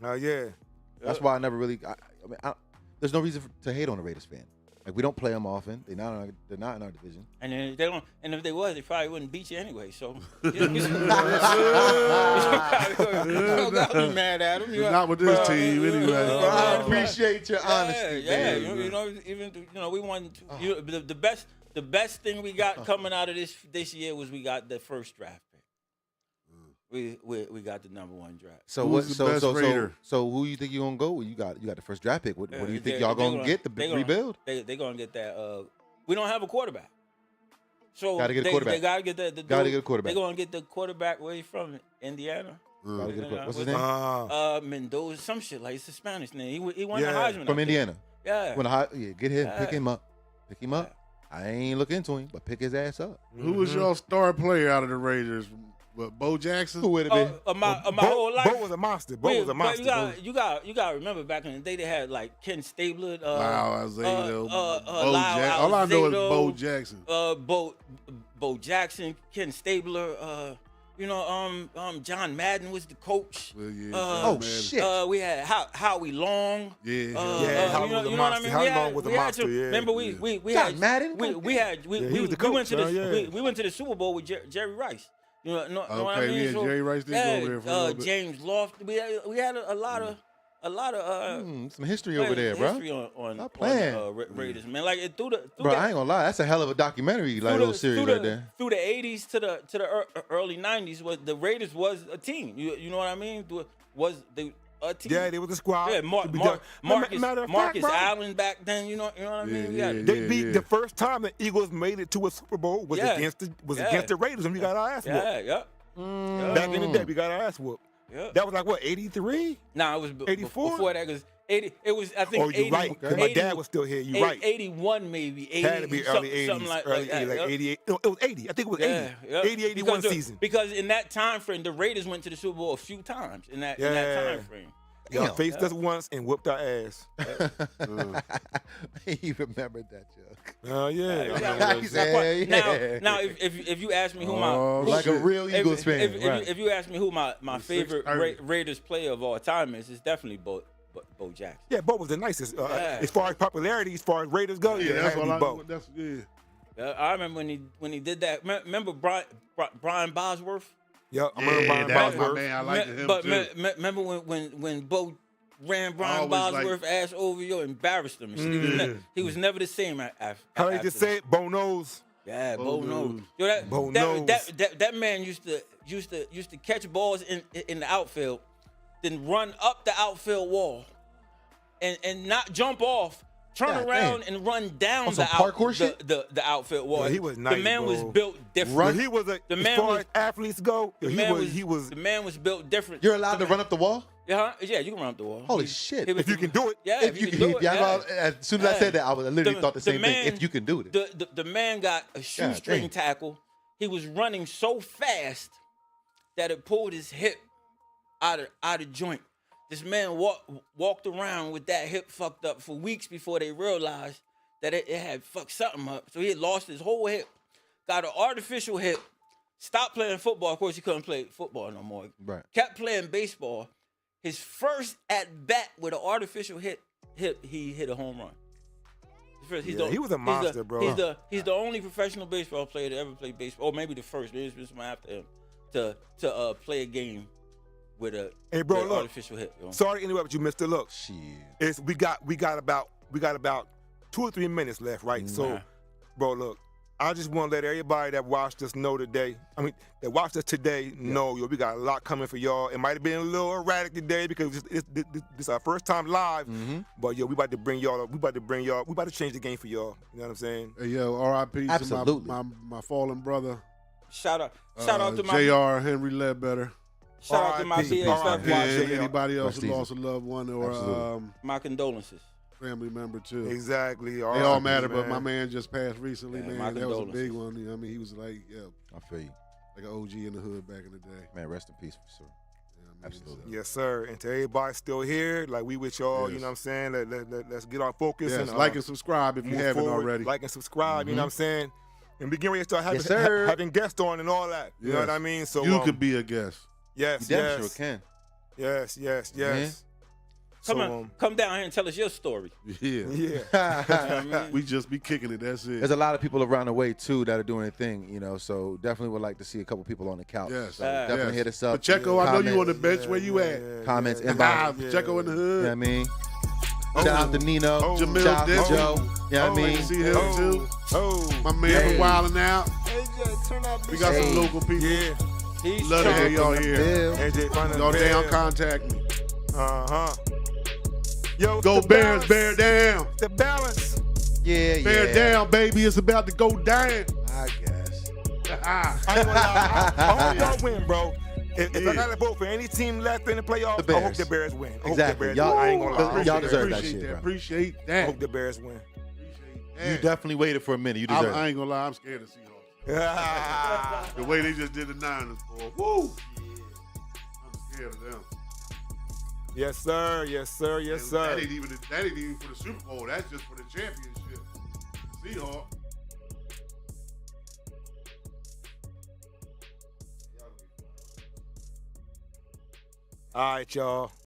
Yeah. That's why I never really. There's no reason to hate on a Raiders fan. Like we don't play them often. They're not in our division. And they don't. And if they was, they probably wouldn't beat you anyway. So you don't gotta be mad at them. Not with this team anyway. I appreciate your honesty. Yeah. We won. The best thing we got coming out of this year was we got the first draft. We got the #1 draft. So who you think you gonna go with? You got the first draft pick. What do you think y'all gonna get to rebuild? They gonna get that. We don't have a quarterback. So gotta get a quarterback. They gotta get Gotta get a quarterback. They gonna get the quarterback where he from, Indiana. Gotta get a quarterback. What's his name? Mendoza, some shit like it's a Spanish name. He won the Heisman from Indiana. Yeah. Get him. Pick him up. Pick him up. I ain't look into him, but pick his ass up. Who was your star player out of the Raiders? What, Bo Jackson? Who would have been? My whole life. Bo was a monster. Bo was a monster. You got to remember back in the day they had like Ken Stabler. Lyle Alzado. All I know is Bo Jackson. Bo Jackson, Ken Stabler. John Madden was the coach. Well, shit. We had Howie Long. Howie was a monster. Howie Long was a monster. Remember we John had Madden. we went to the Super Bowl with Jerry Rice. You know what I mean? Jerry Rice did go over there for a little bit. James Loft. We had a lot of some history over there, bro. History on Raiders, man. Like through bro, I ain't gonna lie, that's a hell of a documentary, like little series right there. Through the '80s to the early '90s, the Raiders was a team. You know what I mean? Was they a team? Yeah, they was a squad. Yeah, Marcus Allen back then. You know what I mean? They beat the first time the Eagles made it to a Super Bowl was against the Raiders, and we got our ass whooped. Back in the day, we got our ass whooped. Yeah. That was like what, 83? Nah, it was 84. Before that, because 80. It was I think. Oh, you're 80, right. Because my dad was still here. You're right. 81 maybe. 80, had to be early 80s. Something like 88. No, it was 80. I think it was 80. 80, 81 season. Because in that time frame, the Raiders went to the Super Bowl a few times in that time frame. Y'all faced us once and whooped our ass. He remembered that joke. Oh yeah. Now, if you ask me who like a real Eagles fan, if you ask me who my favorite Raiders player of all time is, it's definitely Bo Jackson. Yeah, Bo was the nicest. As far as popularity, as far as Raiders go, that's what I Bo. I remember when he did that. Remember Brian Bosworth? Yeah, I remember Brian Bosworth. Man, I liked him but too. Remember when Bo ran Brian Bosworth ass over, embarrassed him. He was never the same after. How they just say it? Bo knows. Yeah, Bo knows. Bo knows. That man used to catch balls in the outfield, then run up the outfield wall, and not jump off. Turn around and run down the outfield wall. Yeah, he was nice, the man bro. was built different. He was as far as athletes go, the man was built different. You're allowed to run up the wall? Yeah, you can run up the wall. Holy shit. If you can do it. Yeah, if you can do it. As soon as I said that, I literally thought the same thing. If you can do it. The man got a shoestring tackle. He was running so fast that it pulled his hip out of joint. This man walked around with that hip fucked up for weeks before they realized that it had fucked something up. So he had lost his whole hip, got an artificial hip, stopped playing football. Of course, he couldn't play football no more. Right. Kept playing baseball. His first at bat with an artificial hip, he hit a home run. He's Yeah, he was a monster, bro. He's the only professional baseball player to ever play baseball, or maybe the first. There's been someone after him to play a game with a Hey, bro, with look. artificial hit. Yo. Sorry to interrupt you, Mister. Look, Shit. it's we got about 2 or 3 minutes left, right? So, bro, look, I just want to let everybody that watched us know today. I mean, that watched us today know, yo, we got a lot coming for y'all. It might have been a little erratic today because this is our first time live. But yo, we about to bring y'all. We about to change the game for y'all. You know what I'm saying? Hey, yo, R.I.P. to Absolutely. my fallen brother. Shout out to my J.R. Henry Ledbetter. shout out to my R.I.P. BA R.I.P. Yeah, J.R. anybody else Rest who easy. lost a loved one or Absolutely. my condolences. family member too. Exactly. They all matter, but man. my man just passed recently, Yeah, my man. That was a condolences. big one. You know what I mean? He was like, I feel you. like an OG in the hood back in the day. Man, rest in peace, for sure. You know what I mean? Absolutely. Yes, sir. And to everybody still here, like we with y'all, you Yes. know what I'm saying? Let's get our focus Yes, and like and subscribe if you move haven't forward. already. Like and subscribe, you know what I'm saying? And begin ready to start having, Yes, sir. having guests on and all that. You know what I mean? So you could be a guest. yes, You damn yes, sure can. yes. Come down here and tell us your story. Yeah. Yeah. You know what I mean? We just be kicking it. That's it. There's a lot of people around the way too that are doing their thing, you know. So definitely would like to see a couple people on the couch. Yes. So definitely hit us up. Pacheco, I know you on the Comment, bench. Where you at? Comments, yeah. inbox. Pacheco in the You hood. know what I mean? Shout out to Nino. Jamil Shout out to Dixon. Joe. You know what I Like mean? to see him too. Oh, My man Hey. from Wildin' Out. AJ, turn that We got Hey. some local people. Yeah. He's Love to trying- have y'all here. Bill. AJ, find Y'all down, contact me. Yo, Go the Bears, balance. bear down. The balance. Yeah, Bear down, baby. It's about to go down. I guess. I ain't gonna lie. I hope y'all win, bro. If I Yeah. gotta vote for any team left in the playoffs, The I hope Bears. the Bears win. I hope Exactly. the Bears Y'all- win. I ain't gonna lie. I hope y'all the deserve Bears that win. shit, bro. Appreciate I that. hope the Bears win. You definitely waited for a minute. You deserve I it. ain't gonna lie. I'm scared of Seahawks. Ah. The way they just did the Niners, boy. Woo! I'm scared of them. Yes, sir. Yes, sir. Yes, And sir. That ain't even for the Super Bowl. That's just for the championship. Seahawks. All right, y'all.